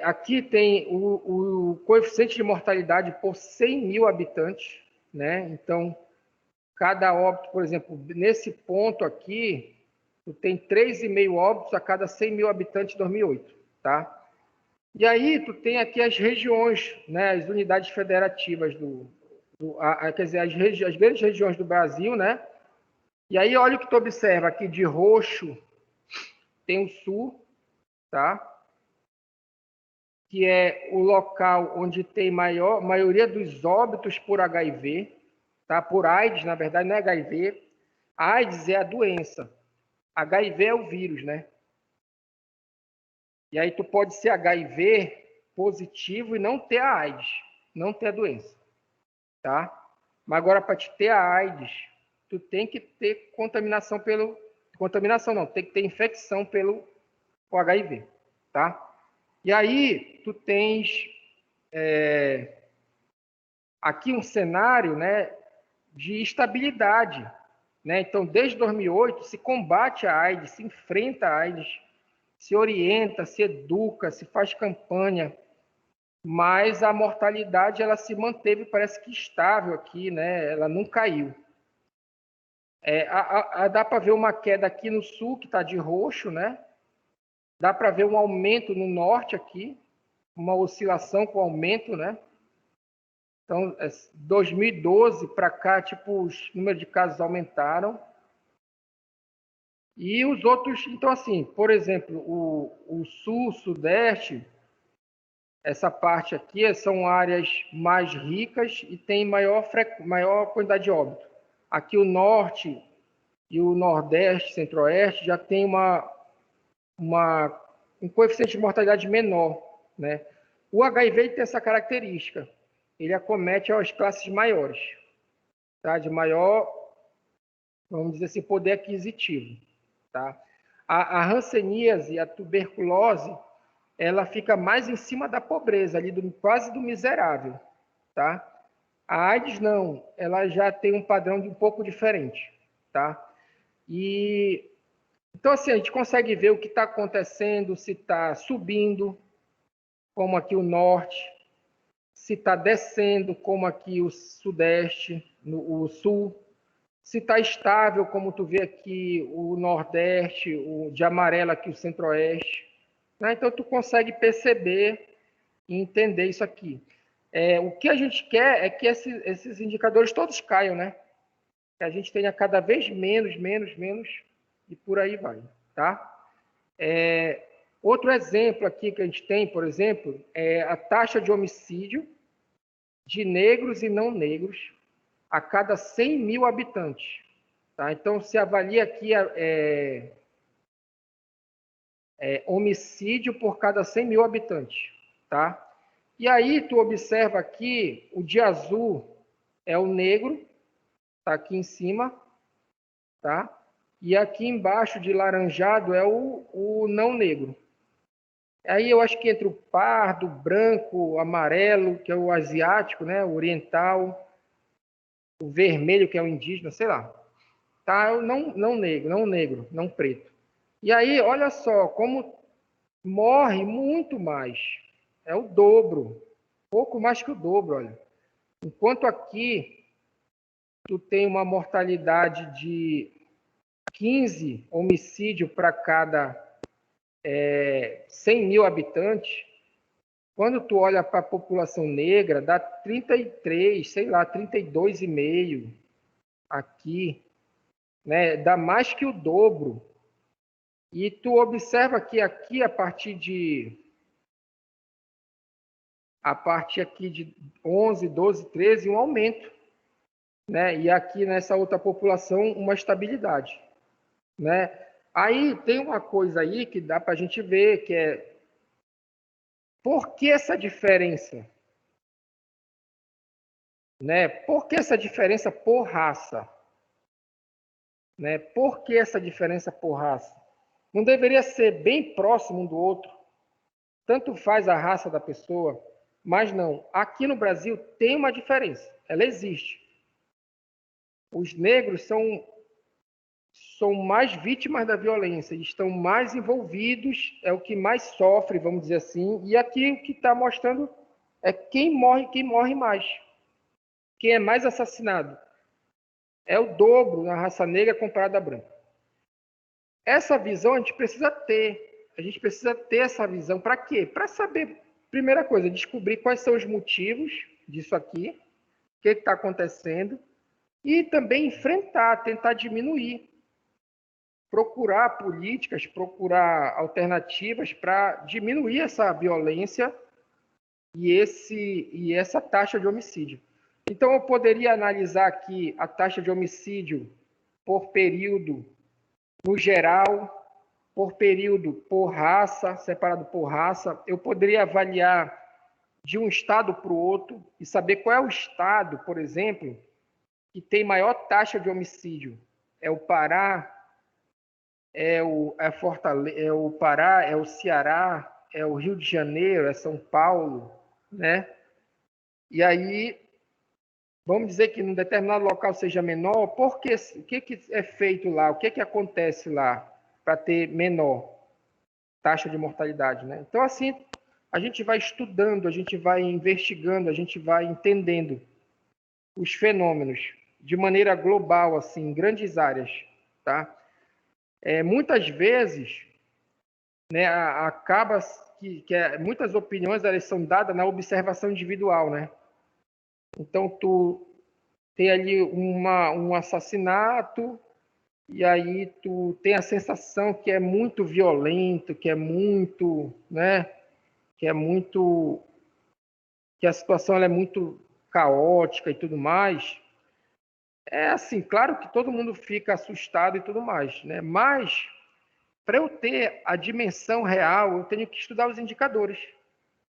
Aqui tem o coeficiente de mortalidade por 100 mil habitantes, né? Então, cada óbito, por exemplo, nesse ponto aqui, tu tem 3,5 óbitos a cada 100 mil habitantes em 2008, tá? E aí tu tem aqui as regiões, né? As unidades federativas quer dizer, as grandes regiões do Brasil, né? E aí olha o que tu observa aqui de roxo, tem o sul, tá? Que é o local onde tem maioria dos óbitos por HIV, tá? Por AIDS, na verdade, não é HIV. AIDS é a doença. HIV é o vírus, né? E aí tu pode ser HIV positivo e não ter a AIDS, não ter a doença, tá? Mas agora, para te ter a AIDS, tu tem que ter contaminação pelo... Contaminação não, tem que ter infecção pelo HIV, tá? E aí, tu tens aqui um cenário, né, de estabilidade, né? Então, desde 2008, se combate a AIDS, se enfrenta a AIDS, se orienta, se educa, se faz campanha, mas a mortalidade ela se manteve, parece que estável aqui, né? Ela não caiu. Dá para ver uma queda aqui no sul, que está de roxo, né? Dá para ver um aumento no norte aqui, uma oscilação com aumento, né? Então, 2012 para cá, tipo, os números de casos aumentaram. E os outros, então assim, por exemplo, o sul, sudeste, essa parte aqui são áreas mais ricas e tem maior quantidade de óbito. Aqui o norte e o nordeste, centro-oeste, já tem um coeficiente de mortalidade menor, né? O HIV tem essa característica, ele acomete as classes maiores, tá? De maior, vamos dizer assim, poder aquisitivo, tá? A hanseníase e a tuberculose, ela fica mais em cima da pobreza, ali quase do miserável, tá? A AIDS não, ela já tem um padrão um pouco diferente, tá? E então assim a gente consegue ver o que está acontecendo, se está subindo, como aqui o norte, se está descendo, como aqui o sudeste, o sul, se está estável, como tu vê aqui o nordeste, o de amarelo aqui o centro-oeste, né? Então tu consegue perceber e entender isso aqui. O que a gente quer é que esses indicadores todos caiam, né? Que a gente tenha cada vez menos, e por aí vai, tá? Outro exemplo aqui que a gente tem, por exemplo, é a taxa de homicídio de negros e não negros a cada 100 mil habitantes. Tá? Então, se avalia aqui homicídio por cada 100 mil habitantes. Tá? E aí, tu observa aqui, o de azul é o negro, tá aqui em cima, tá? E aqui embaixo de laranjado é o não negro. Aí eu acho que entre o pardo, o branco, o amarelo, que é o asiático, né? O oriental, o vermelho, que é o indígena, sei lá. Tá? Não negro, não preto. E aí, olha só, como morre muito mais. É o dobro. Pouco mais que o dobro, olha. Enquanto aqui, tu tem uma mortalidade de 15 homicídios para cada 100 mil habitantes, quando tu olha para a população negra, dá 33, sei lá, 32,5 aqui, né? Dá mais que o dobro. E tu observa que aqui, a partir aqui de 11, 12, 13, um aumento, né? E aqui nessa outra população, uma estabilidade, né? Aí tem uma coisa aí que dá para a gente ver, que é por que essa diferença? Né? Por que essa diferença por raça? Né? Por que essa diferença por raça? Não deveria ser bem próximo um do outro? Tanto faz a raça da pessoa, mas não. Aqui no Brasil tem uma diferença, ela existe. Os negros são mais vítimas da violência, estão mais envolvidos, é o que mais sofre, vamos dizer assim. E aqui o que está mostrando é quem morre mais, quem é mais assassinado. É o dobro na raça negra comparado à branca. Essa visão a gente precisa ter. A gente precisa ter essa visão para quê? Para saber, primeira coisa, descobrir quais são os motivos disso aqui, o que está acontecendo, e também enfrentar, tentar diminuir. Procurar políticas, procurar alternativas para diminuir essa violência e essa taxa de homicídio. Então, eu poderia analisar aqui a taxa de homicídio por período no geral, por período por raça, separado por raça. Eu poderia avaliar de um estado para o outro e saber qual é o estado, por exemplo, que tem maior taxa de homicídio. É o Pará, é o Pará, é o Ceará, é o Rio de Janeiro, é São Paulo, né? E aí vamos dizer que num determinado local seja menor, o que é feito lá, o que acontece lá para ter menor taxa de mortalidade, né? Então, assim, a gente vai estudando, a gente vai investigando, a gente vai entendendo os fenômenos de maneira global, assim, em grandes áreas, tá? Muitas vezes, né, acaba muitas opiniões elas são dadas na observação individual, né? Então, tu tem ali um assassinato e aí tu tem a sensação que é muito violento, que é muito, né? Que a situação ela é muito caótica e tudo mais. É assim, claro que todo mundo fica assustado e tudo mais, né? Mas para eu ter a dimensão real, eu tenho que estudar os indicadores.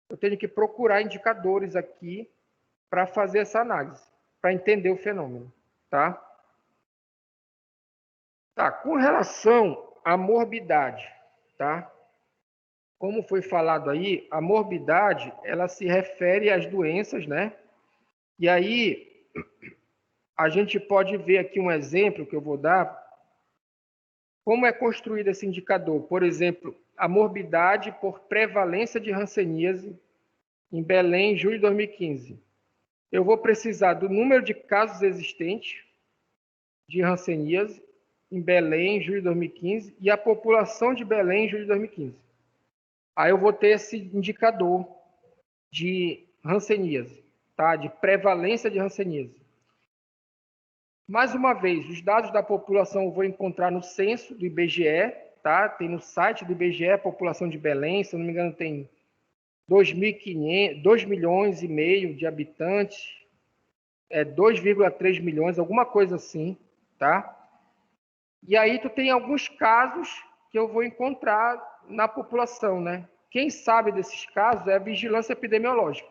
Eu tenho que procurar indicadores aqui para fazer essa análise, para entender o fenômeno, tá? Tá, com relação à morbidade, tá? Como foi falado aí, a morbidade, ela se refere às doenças, né? E aí, a gente pode ver aqui um exemplo que eu vou dar, como é construído esse indicador. Por exemplo, a morbidade por prevalência de hanseníase em Belém, em julho de 2015. Eu vou precisar do número de casos existentes de hanseníase em Belém, em julho de 2015, e a população de Belém, em julho de 2015. Aí eu vou ter esse indicador de hanseníase, tá? De prevalência de hanseníase. Mais uma vez, os dados da população eu vou encontrar no censo do IBGE, tá? Tem no site do IBGE, a população de Belém, se eu não me engano, tem 2 milhões e meio de habitantes, 2,3 milhões, alguma coisa assim, tá? E aí tu tem alguns casos que eu vou encontrar na população, né? Quem sabe desses casos é a vigilância epidemiológica.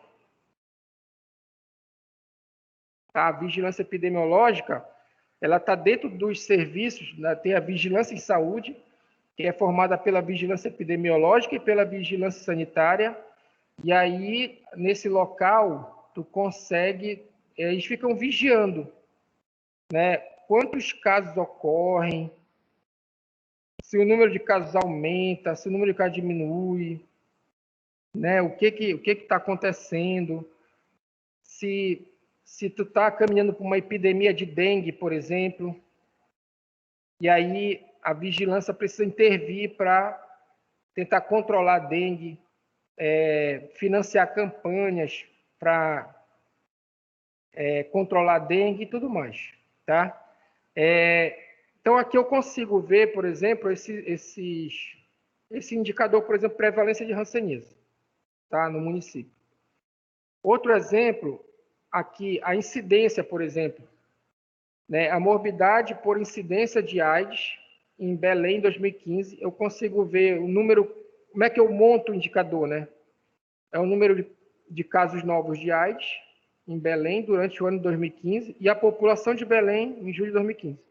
Tá? A vigilância epidemiológica, ela está dentro dos serviços, né? Tem a vigilância em saúde, que é formada pela vigilância epidemiológica e pela vigilância sanitária. E aí, nesse local, tu consegue, eles ficam vigiando, né? Quantos casos ocorrem, se o número de casos aumenta, se o número de casos diminui, né? O que está acontecendo, se tu está caminhando para uma epidemia de dengue, por exemplo, e aí a vigilância precisa intervir para tentar controlar a dengue, financiar campanhas para controlar a dengue e tudo mais, tá? Então aqui eu consigo ver, por exemplo, esse indicador, por exemplo, prevalência de hanseníase, tá? No município. Outro exemplo, aqui, a incidência, por exemplo, né? A morbidade por incidência de AIDS em Belém, em 2015, eu consigo ver o número, como é que eu monto o indicador, né? É o número de casos novos de AIDS em Belém durante o ano de 2015 e a população de Belém em julho de 2015.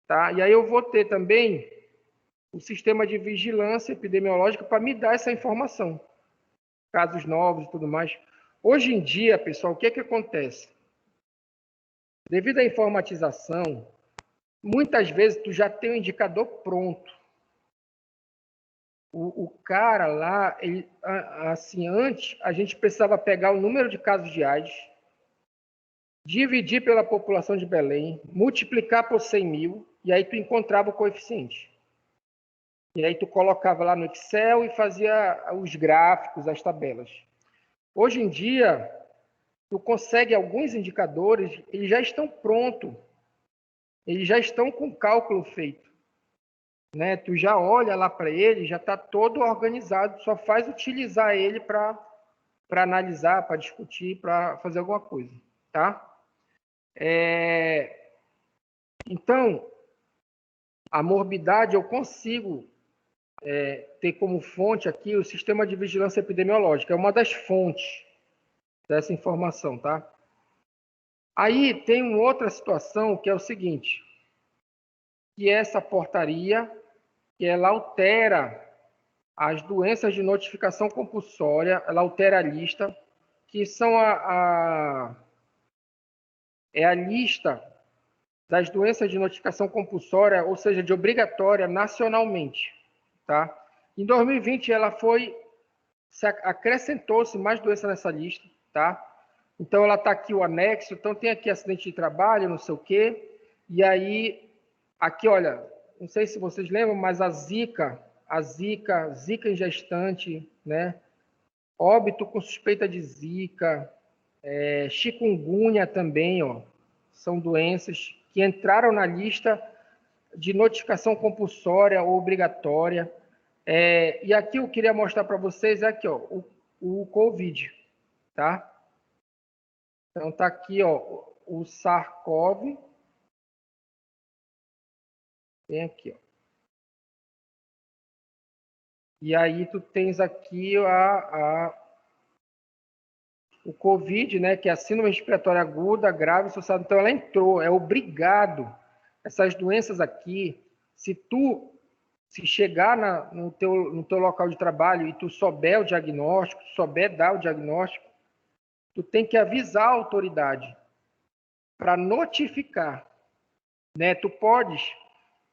Tá? E aí eu vou ter também o sistema de vigilância epidemiológica para me dar essa informação, casos novos e tudo mais. Hoje em dia, pessoal, o que acontece? Devido à informatização, muitas vezes tu já tem o indicador pronto. O cara lá, ele, assim, antes a gente precisava pegar o número de casos de AIDS, dividir pela população de Belém, multiplicar por 100 mil, e aí tu encontrava o coeficiente. E aí tu colocava lá no Excel e fazia os gráficos, as tabelas. Hoje em dia, tu consegue alguns indicadores, eles já estão prontos, eles já estão com cálculo feito. Né? Tu já olha lá para ele, já está todo organizado, só faz utilizar ele para analisar, para discutir, para fazer alguma coisa. Tá? Então, a morbidade eu consigo ter como fonte aqui o sistema de vigilância epidemiológica, é uma das fontes dessa informação, tá? Aí tem uma outra situação que é o seguinte, que essa portaria, que ela altera as doenças de notificação compulsória, ela altera a lista, que são é a lista das doenças de notificação compulsória, ou seja, de obrigatória nacionalmente, tá? Em 2020 acrescentou-se mais doenças nessa lista, tá? Então ela está aqui o anexo, então tem aqui acidente de trabalho, não sei o quê, e aí aqui, olha, não sei se vocês lembram, mas a Zika em gestante, né? Óbito com suspeita de Zika, chikungunya também, ó, são doenças que entraram na lista de notificação compulsória ou obrigatória. E aqui eu queria mostrar para vocês aqui, ó, o COVID, tá? Então tá aqui, ó, o SARS-CoV. Tem aqui, ó. E aí tu tens aqui o COVID, né, que é a síndrome respiratória aguda, grave, associada. Então ela entrou, é obrigado. Essas doenças aqui, se chegar no teu local de trabalho e tu souber o diagnóstico, souber dar o diagnóstico, tu tem que avisar a autoridade para notificar, né? Tu podes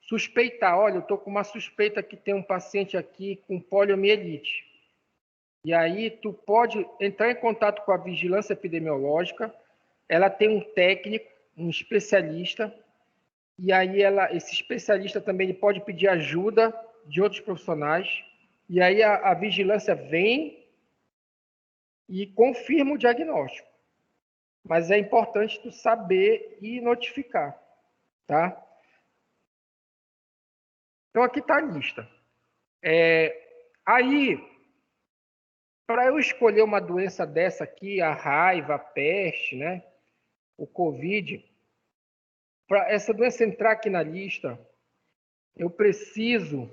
suspeitar, olha, eu estou com uma suspeita que tem um paciente aqui com poliomielite. E aí tu pode entrar em contato com a vigilância epidemiológica, ela tem um técnico, um especialista, e aí esse especialista também pode pedir ajuda de outros profissionais, e aí a vigilância vem e confirma o diagnóstico. Mas é importante tu saber e notificar, tá? Então aqui está a lista. Aí, para eu escolher uma doença dessa aqui, a raiva, a peste, né? O COVID, para essa doença entrar aqui na lista, eu preciso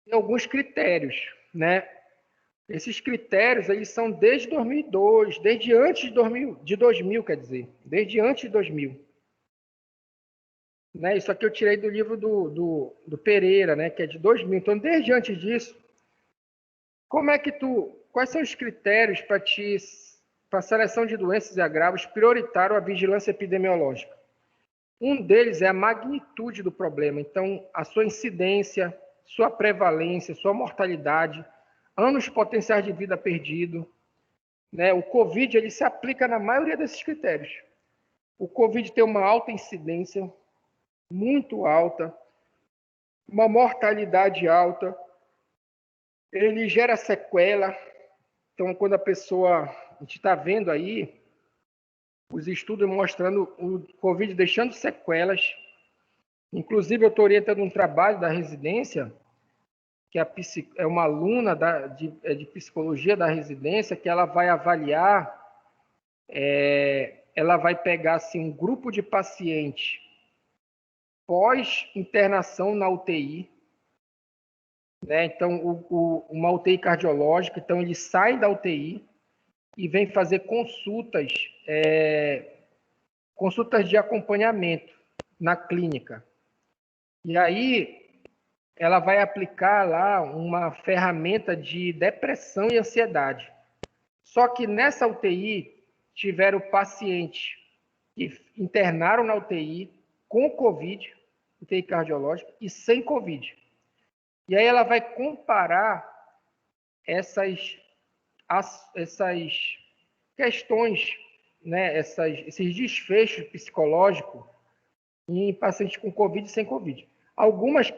ter alguns critérios, né? Esses critérios, eles são desde 2002, desde antes de 2000, quer dizer, desde antes de 2000. Né? Isso aqui eu tirei do livro do Pereira, né? Que é de 2000. Então, desde antes disso, quais são os critérios para a seleção de doenças e agravos prioritário à vigilância epidemiológica? Um deles é a magnitude do problema. Então, a sua incidência, sua prevalência, sua mortalidade, anos potenciais de vida perdido. Né? O COVID ele se aplica na maioria desses critérios. O COVID tem uma alta incidência, muito alta, uma mortalidade alta, ele gera sequela. Então, quando a gente está vendo aí, os estudos mostrando o COVID deixando sequelas. Inclusive, eu estou orientando um trabalho da residência, que é uma aluna de psicologia da residência, que ela vai avaliar, ela vai pegar assim, um grupo de pacientes pós-internação na UTI, né? Então, uma UTI cardiológica, então ele sai da UTI e vem fazer consultas de acompanhamento na clínica. E aí, ela vai aplicar lá uma ferramenta de depressão e ansiedade. Só que nessa UTI, tiveram pacientes que internaram na UTI com Covid, UTI cardiológica, e sem Covid. E aí ela vai comparar essas questões, né, esses desfechos psicológicos em pacientes com Covid e sem Covid. Alguns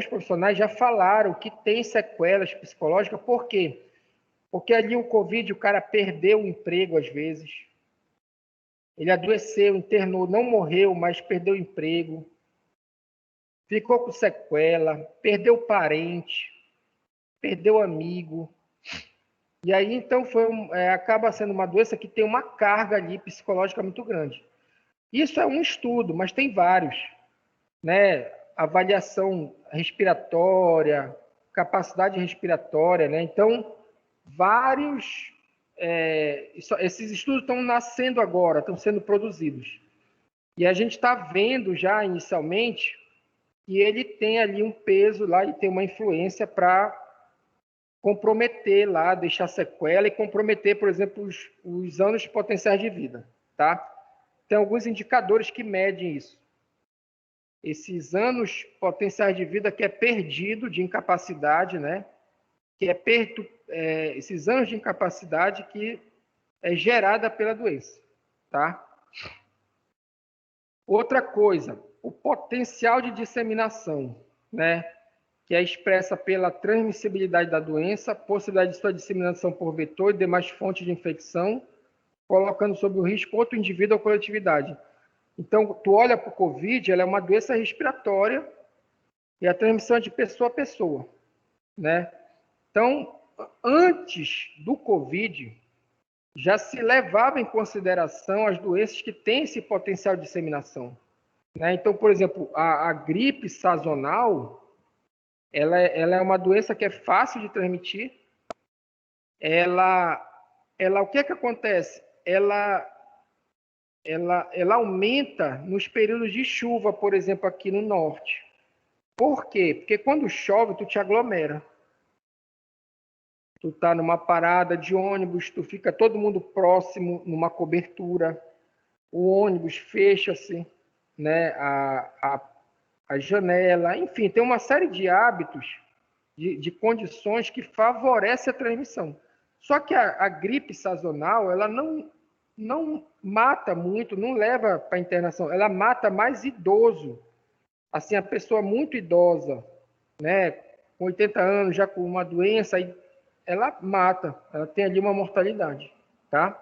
profissionais já falaram que tem sequelas psicológicas, por quê? Porque ali o Covid, o cara perdeu o emprego às vezes, ele adoeceu, internou, não morreu, mas perdeu o emprego, ficou com sequela, perdeu parente, perdeu amigo. E aí, então, acaba sendo uma doença que tem uma carga ali psicológica muito grande. Isso é um estudo, mas tem vários, né? Avaliação respiratória, capacidade respiratória, né? Então, vários... esses estudos estão nascendo agora, estão sendo produzidos. E a gente está vendo já, inicialmente, que ele tem ali um peso lá e tem uma influência para comprometer lá, deixar sequela e comprometer, por exemplo, os anos potenciais de vida. tá? Tem alguns indicadores que medem isso. Esses anos potenciais de vida que é perdido de incapacidade, né? Que esses anos de incapacidade que é gerada pela doença, tá? Outra coisa, o potencial de disseminação, né? Que é expressa pela transmissibilidade da doença, possibilidade de sua disseminação por vetor e demais fontes de infecção, colocando sob o risco outro indivíduo ou coletividade. Então, tu olha para o Covid, ela é uma doença respiratória e a transmissão é de pessoa a pessoa, né? Então, antes do Covid, já se levava em consideração as doenças que têm esse potencial de disseminação, né? Então, por exemplo, a gripe sazonal, ela é uma doença que é fácil de transmitir. O que acontece? Ela aumenta nos períodos de chuva, por exemplo, aqui no norte. Por quê? Porque quando chove, tu te aglomera. Tu tá numa parada de ônibus, tu fica todo mundo próximo, numa cobertura. O ônibus fecha-se, né? A janela, enfim, tem uma série de hábitos, de condições que favorecem a transmissão. Só que a gripe sazonal, ela não mata muito, não leva para internação, ela mata mais idoso. Assim, a pessoa muito idosa, né, com 80 anos, já com uma doença, ela mata, ela tem ali uma mortalidade, tá?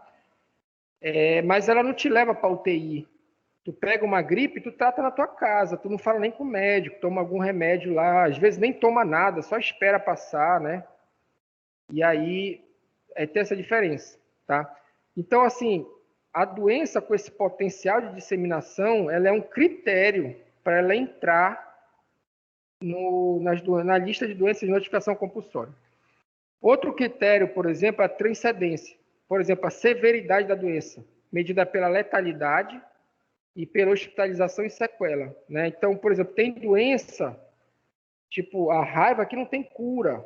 Mas ela não te leva para UTI. Tu pega uma gripe, tu trata na tua casa, tu não fala nem com o médico, toma algum remédio lá, às vezes nem toma nada, só espera passar, né? E aí tem essa diferença, tá? Então, assim, a doença com esse potencial de disseminação, ela é um critério para ela entrar na lista de doenças de notificação compulsória. Outro critério, por exemplo, é a transcendência. Por exemplo, a severidade da doença, medida pela letalidade e pela hospitalização e sequela, né? Então, por exemplo, tem doença, tipo a raiva, que não tem cura,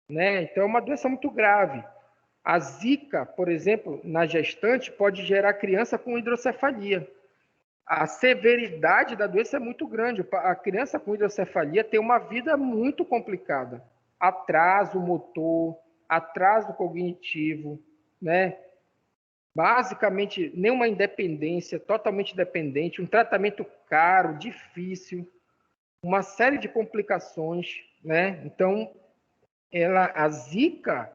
né? Então, é uma doença muito grave. A zika, por exemplo, na gestante, pode gerar criança com hidrocefalia. A severidade da doença é muito grande. A criança com hidrocefalia tem uma vida muito complicada. Atraso motor, atraso cognitivo, né? Basicamente, nenhuma independência, totalmente dependente, um tratamento caro, difícil, uma série de complicações, né? Então, a zika,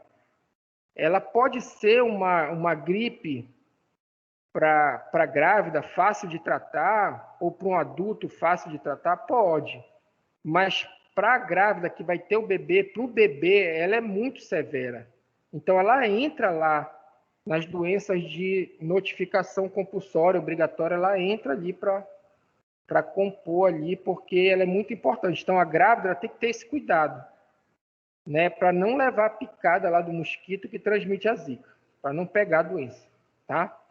ela pode ser uma gripe para grávida fácil de tratar, ou para um adulto fácil de tratar? Pode. Mas para a grávida que vai ter o bebê, para o bebê, ela é muito severa. Então, ela entra lá nas doenças de notificação compulsória, obrigatória, ela entra ali para compor ali, porque ela é muito importante. Então, a grávida tem que ter esse cuidado, né, para não levar a picada lá do mosquito que transmite a zika, para não pegar a doença, tá?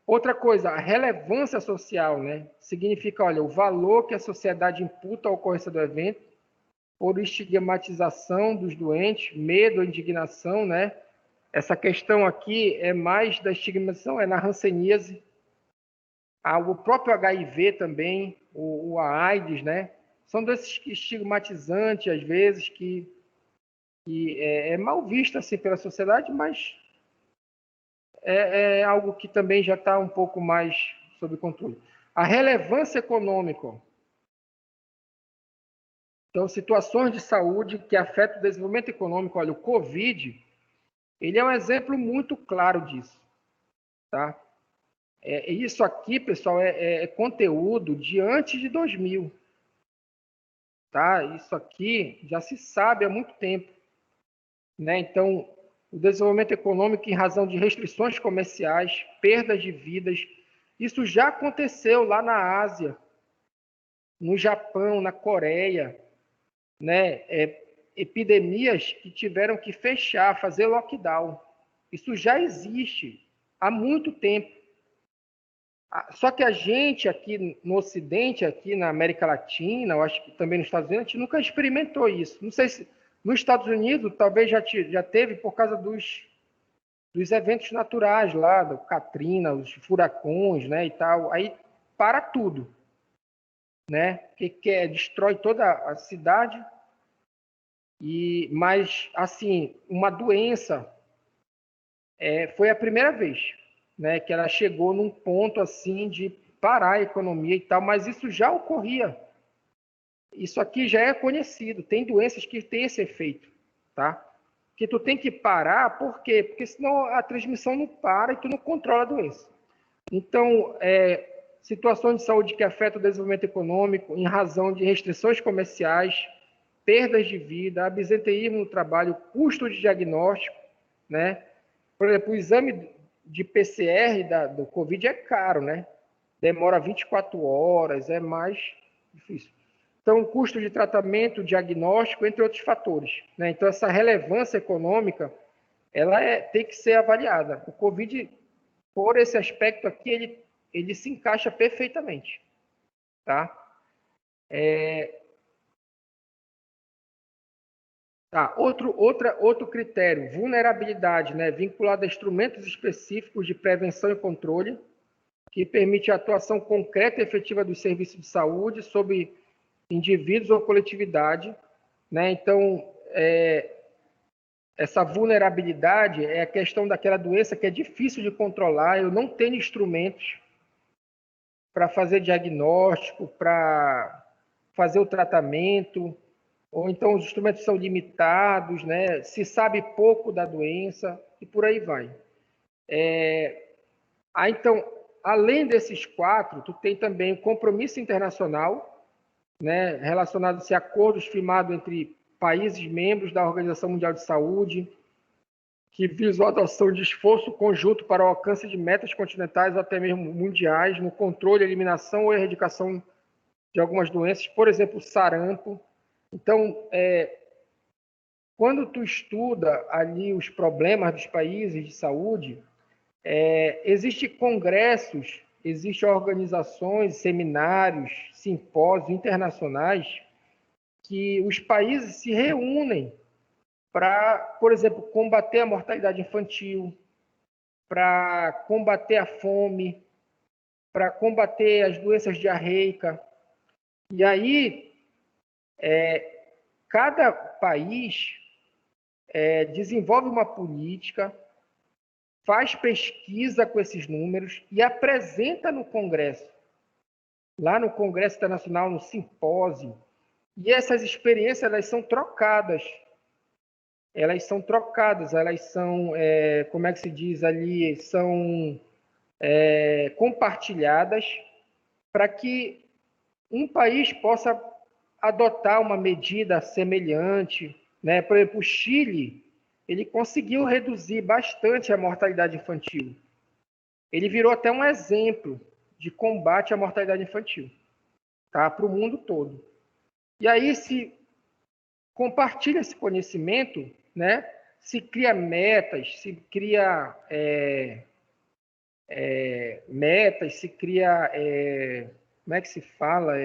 Outra coisa, a relevância social, né? Significa, olha, o valor que a sociedade imputa à ocorrência do evento, por estigmatização dos doentes, medo ou indignação, né? Essa questão aqui é mais da estigmatização, é na hanseníase, o próprio HIV também, a AIDS, né? São desses estigmatizantes, às vezes, que é mal visto assim, pela sociedade, mas é algo que também já está um pouco mais sob controle. A relevância econômica. Então, situações de saúde que afetam o desenvolvimento econômico. Olha, o Covid, ele é um exemplo muito claro disso, tá? Isso aqui, pessoal, é conteúdo de antes de 2000, tá? Isso aqui já se sabe há muito tempo, né? Então, o desenvolvimento econômico em razão de restrições comerciais, perdas de vidas, isso já aconteceu lá na Ásia, no Japão, na Coreia, né? Epidemias que tiveram que fechar, fazer lockdown. Isso já existe há muito tempo. Só que a gente aqui no Ocidente, aqui na América Latina, eu acho que também nos Estados Unidos, a gente nunca experimentou isso. Não sei se nos Estados Unidos talvez já teve por causa dos eventos naturais lá, do Katrina, os furacões, né, e tal. Aí para tudo, né? Que destrói toda a cidade. Mas assim, uma doença foi a primeira vez, né, que ela chegou num ponto assim de parar a economia e tal, mas isso já ocorria. Isso aqui já é conhecido. Tem doenças que têm esse efeito, tá? Que tu tem que parar, por quê? Porque senão a transmissão não para e tu não controla a doença. Então, situações de saúde que afetam o desenvolvimento econômico em razão de restrições comerciais, perdas de vida, absenteísmo no trabalho, custo de diagnóstico, né? Por exemplo, o exame de PCR do Covid é caro, né? Demora 24 horas, é mais difícil. Então, custo de tratamento, diagnóstico, entre outros fatores, né? Então, essa relevância econômica, ela tem que ser avaliada. O Covid, por esse aspecto aqui, ele se encaixa perfeitamente, tá? Outro critério, vulnerabilidade, né, vinculado a instrumentos específicos de prevenção e controle, que permite a atuação concreta e efetiva dos serviços de saúde sobre indivíduos ou coletividade, né? Então, essa vulnerabilidade é a questão daquela doença que é difícil de controlar, eu não tenho instrumentos para fazer diagnóstico, para fazer o tratamento, ou então os instrumentos são limitados, né? Se sabe pouco da doença e por aí vai. Então, além desses quatro, tu tem também o compromisso internacional, né? Relacionado a acordos firmados entre países membros da Organização Mundial de Saúde, que visam a adoção de esforço conjunto para o alcance de metas continentais ou até mesmo mundiais no controle, eliminação ou erradicação de algumas doenças, por exemplo, o sarampo. Então, quando tu estuda ali os problemas dos países de saúde, existem congressos, existem organizações, seminários, simpósios internacionais que os países se reúnem para, por exemplo, combater a mortalidade infantil, para combater a fome, para combater as doenças diarreicas. E aí, cada país desenvolve uma política, faz pesquisa com esses números e apresenta no Congresso, lá no Congresso Internacional, no simpósio. E essas experiências, elas são trocadas. Elas são, como é que se diz ali, são compartilhadas para que um país possa adotar uma medida semelhante, né? Por exemplo, o Chile, ele conseguiu reduzir bastante a mortalidade infantil. Ele virou até um exemplo de combate à mortalidade infantil, tá? Para o mundo todo. E aí se compartilha esse conhecimento, né? Se cria metas, se cria metas, se cria como é que se fala?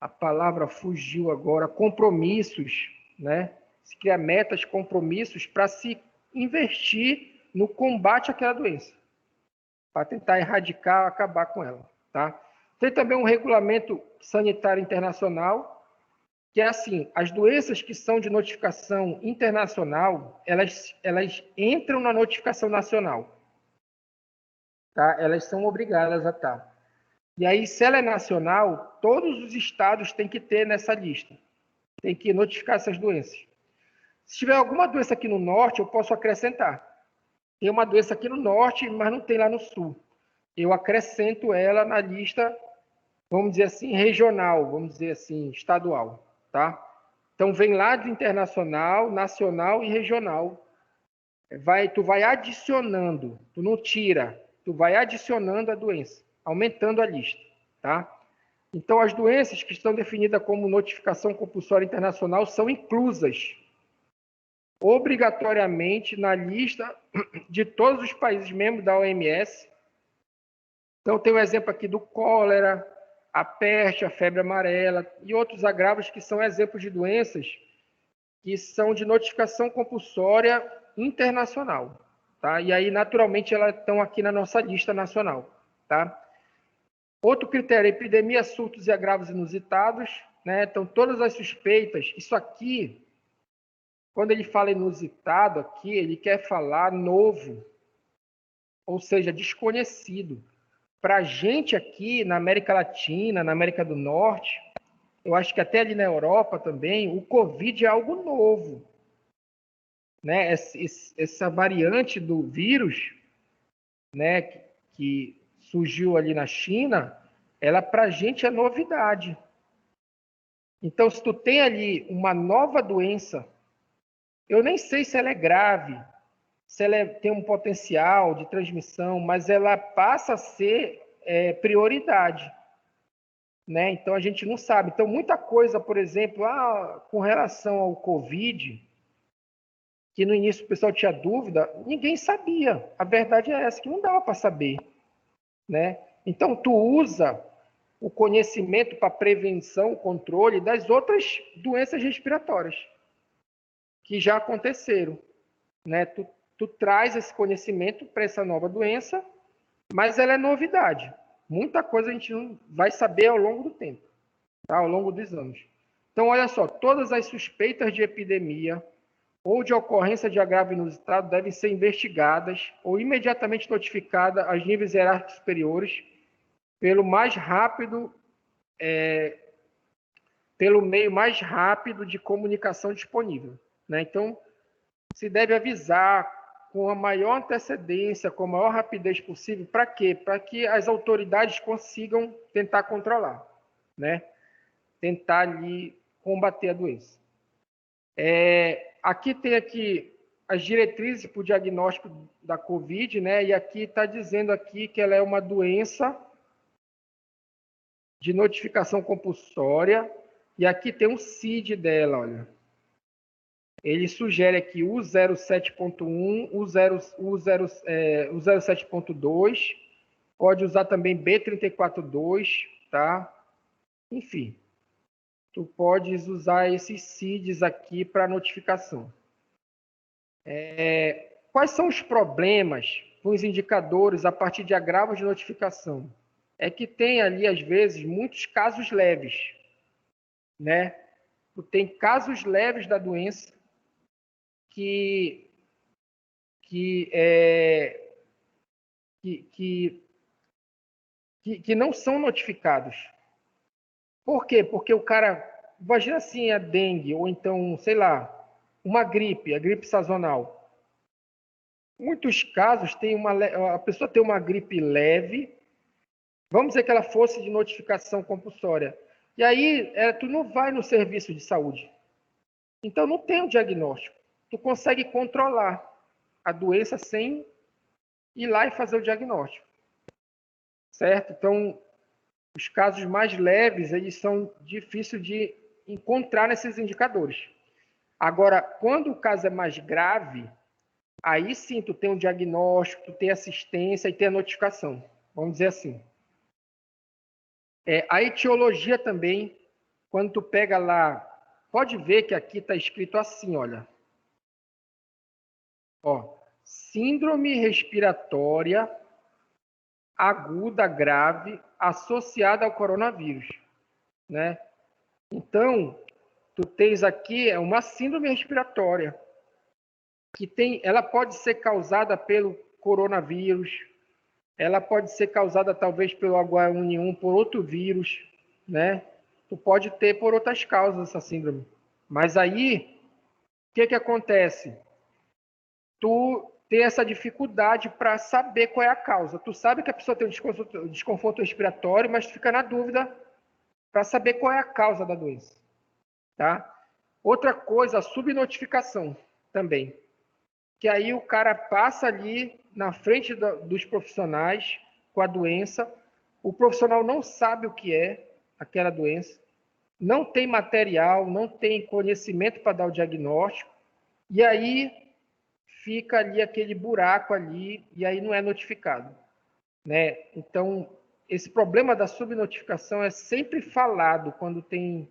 A palavra fugiu agora, compromissos, né? Se cria metas, compromissos para se investir no combate àquela doença, para tentar erradicar, acabar com ela, tá? Tem também um regulamento sanitário internacional, que é assim, as doenças que são de notificação internacional, elas entram na notificação nacional, tá? Elas são obrigadas a estar. E aí, se ela é nacional, todos os estados têm que ter nessa lista. Tem que notificar essas doenças. Se tiver alguma doença aqui no norte, eu posso acrescentar. Tem uma doença aqui no norte, mas não tem lá no sul. Eu acrescento ela na lista, vamos dizer assim, regional, vamos dizer assim, estadual, tá? Então, vem lá de internacional, nacional e regional. Tu vai adicionando, tu não tira, tu vai adicionando a doença, aumentando a lista, tá? Então, as doenças que estão definidas como notificação compulsória internacional são inclusas obrigatoriamente na lista de todos os países membros da OMS. Então, tem o exemplo aqui do cólera, a peste, a febre amarela e outros agravos que são exemplos de doenças que são de notificação compulsória internacional, tá? E aí, naturalmente, elas estão aqui na nossa lista nacional, tá? Outro critério, epidemia, surtos e agravos inusitados, né? Então, todas as suspeitas, isso aqui, quando ele fala inusitado aqui, ele quer falar novo, ou seja, desconhecido. Para a gente aqui na América Latina, na América do Norte, eu acho que até ali na Europa também, o Covid é algo novo, né? Essa variante do vírus, né, que surgiu ali na China, ela para a gente é novidade. Então, se tu tem ali uma nova doença, eu nem sei se ela é grave, se ela tem um potencial de transmissão, mas ela passa a ser prioridade, né? Então, a gente não sabe. Então, muita coisa, por exemplo, com relação ao Covid, que no início o pessoal tinha dúvida, ninguém sabia. A verdade é essa, que não dava para saber, né? Então, tu usa o conhecimento para prevenção, controle das outras doenças respiratórias que já aconteceram, né? Tu traz esse conhecimento para essa nova doença, mas ela é novidade. Muita coisa a gente não vai saber ao longo do tempo, tá? Ao longo dos anos. Então, olha só, todas as suspeitas de epidemia ou de ocorrência de agravo inusitado devem ser investigadas ou imediatamente notificadas aos níveis hierárquicos superiores pelo meio mais rápido de comunicação disponível, né? Então, se deve avisar com a maior antecedência, com a maior rapidez possível. Para quê? Para que as autoridades consigam tentar controlar, né? Tentar ali combater a doença. Aqui tem as diretrizes para o diagnóstico da COVID, né? E aqui está dizendo aqui que ela é uma doença de notificação compulsória. E aqui tem um CID dela, olha. Ele sugere aqui o 07.1, o 07.2, pode usar também B342, tá? Enfim, tu podes usar esses CIDs aqui para notificação. Quais são os problemas com os indicadores a partir de agravos de notificação? É que tem ali, às vezes, muitos casos leves, né? Tu tem casos leves da doença que, que, é, que não são notificados. Por quê? Porque o cara, imagina assim, a dengue, ou então, sei lá, uma gripe, a gripe sazonal. Muitos casos a pessoa tem uma gripe leve, vamos dizer que ela fosse de notificação compulsória. E aí, tu não vai no serviço de saúde. Então, não tem um diagnóstico. Tu consegue controlar a doença sem ir lá e fazer o diagnóstico. Certo? Então, os casos mais leves, eles são difíceis de encontrar nesses indicadores. Agora, quando o caso é mais grave, aí sim tu tem um diagnóstico, tu tem assistência e tem a notificação. Vamos dizer assim. A etiologia também, quando tu pega lá, pode ver que aqui está escrito assim, olha. Ó, síndrome respiratória aguda grave associada ao coronavírus, né? Então, tu tens aqui uma síndrome respiratória ela pode ser causada pelo coronavírus, ela pode ser causada talvez pelo H1N1, por outro vírus, né? Tu pode ter por outras causas essa síndrome. Mas aí, o que acontece? Tu tem essa dificuldade para saber qual é a causa. Tu sabe que a pessoa tem um desconforto respiratório, mas tu fica na dúvida para saber qual é a causa da doença, tá? Outra coisa, a subnotificação também. Que aí o cara passa ali na frente dos profissionais com a doença, o profissional não sabe o que é aquela doença, não tem material, não tem conhecimento para dar o diagnóstico, e aí fica ali aquele buraco ali, e aí não é notificado, né? Então, esse problema da subnotificação é sempre falado quando tem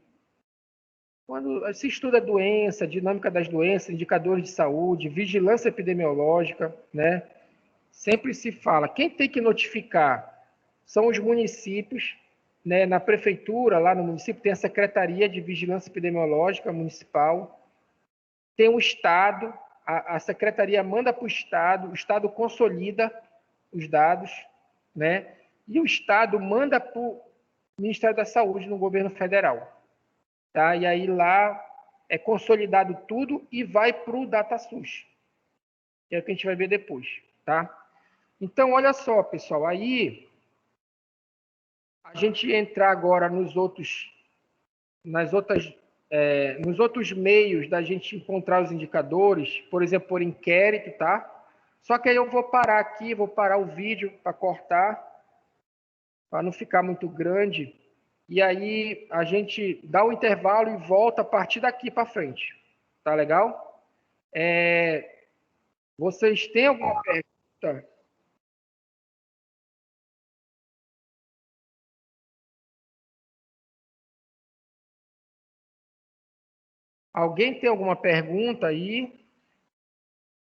Quando se estuda doença, dinâmica das doenças, indicadores de saúde, vigilância epidemiológica, né? Sempre se fala, quem tem que notificar são os municípios, né? Na prefeitura, lá no município, tem a Secretaria de Vigilância Epidemiológica Municipal, tem o Estado, a Secretaria manda para o Estado consolida os dados, né? E o Estado manda para o Ministério da Saúde no governo federal. Tá? E aí lá é consolidado tudo e vai para o DataSUS, que é o que a gente vai ver depois. Tá? Então, olha só, pessoal, aí a gente entrar agora nos outros meios da gente encontrar os indicadores, por exemplo, por inquérito, tá? Só que aí eu vou parar aqui, vou parar o vídeo para cortar, para não ficar muito grande. E aí a gente dá o intervalo e volta a partir daqui para frente. Tá legal? Vocês têm alguma pergunta? Alguém tem alguma pergunta aí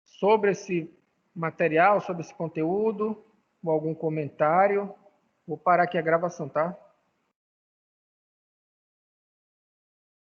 sobre esse material, sobre esse conteúdo? Ou algum comentário? Vou parar aqui a gravação, tá?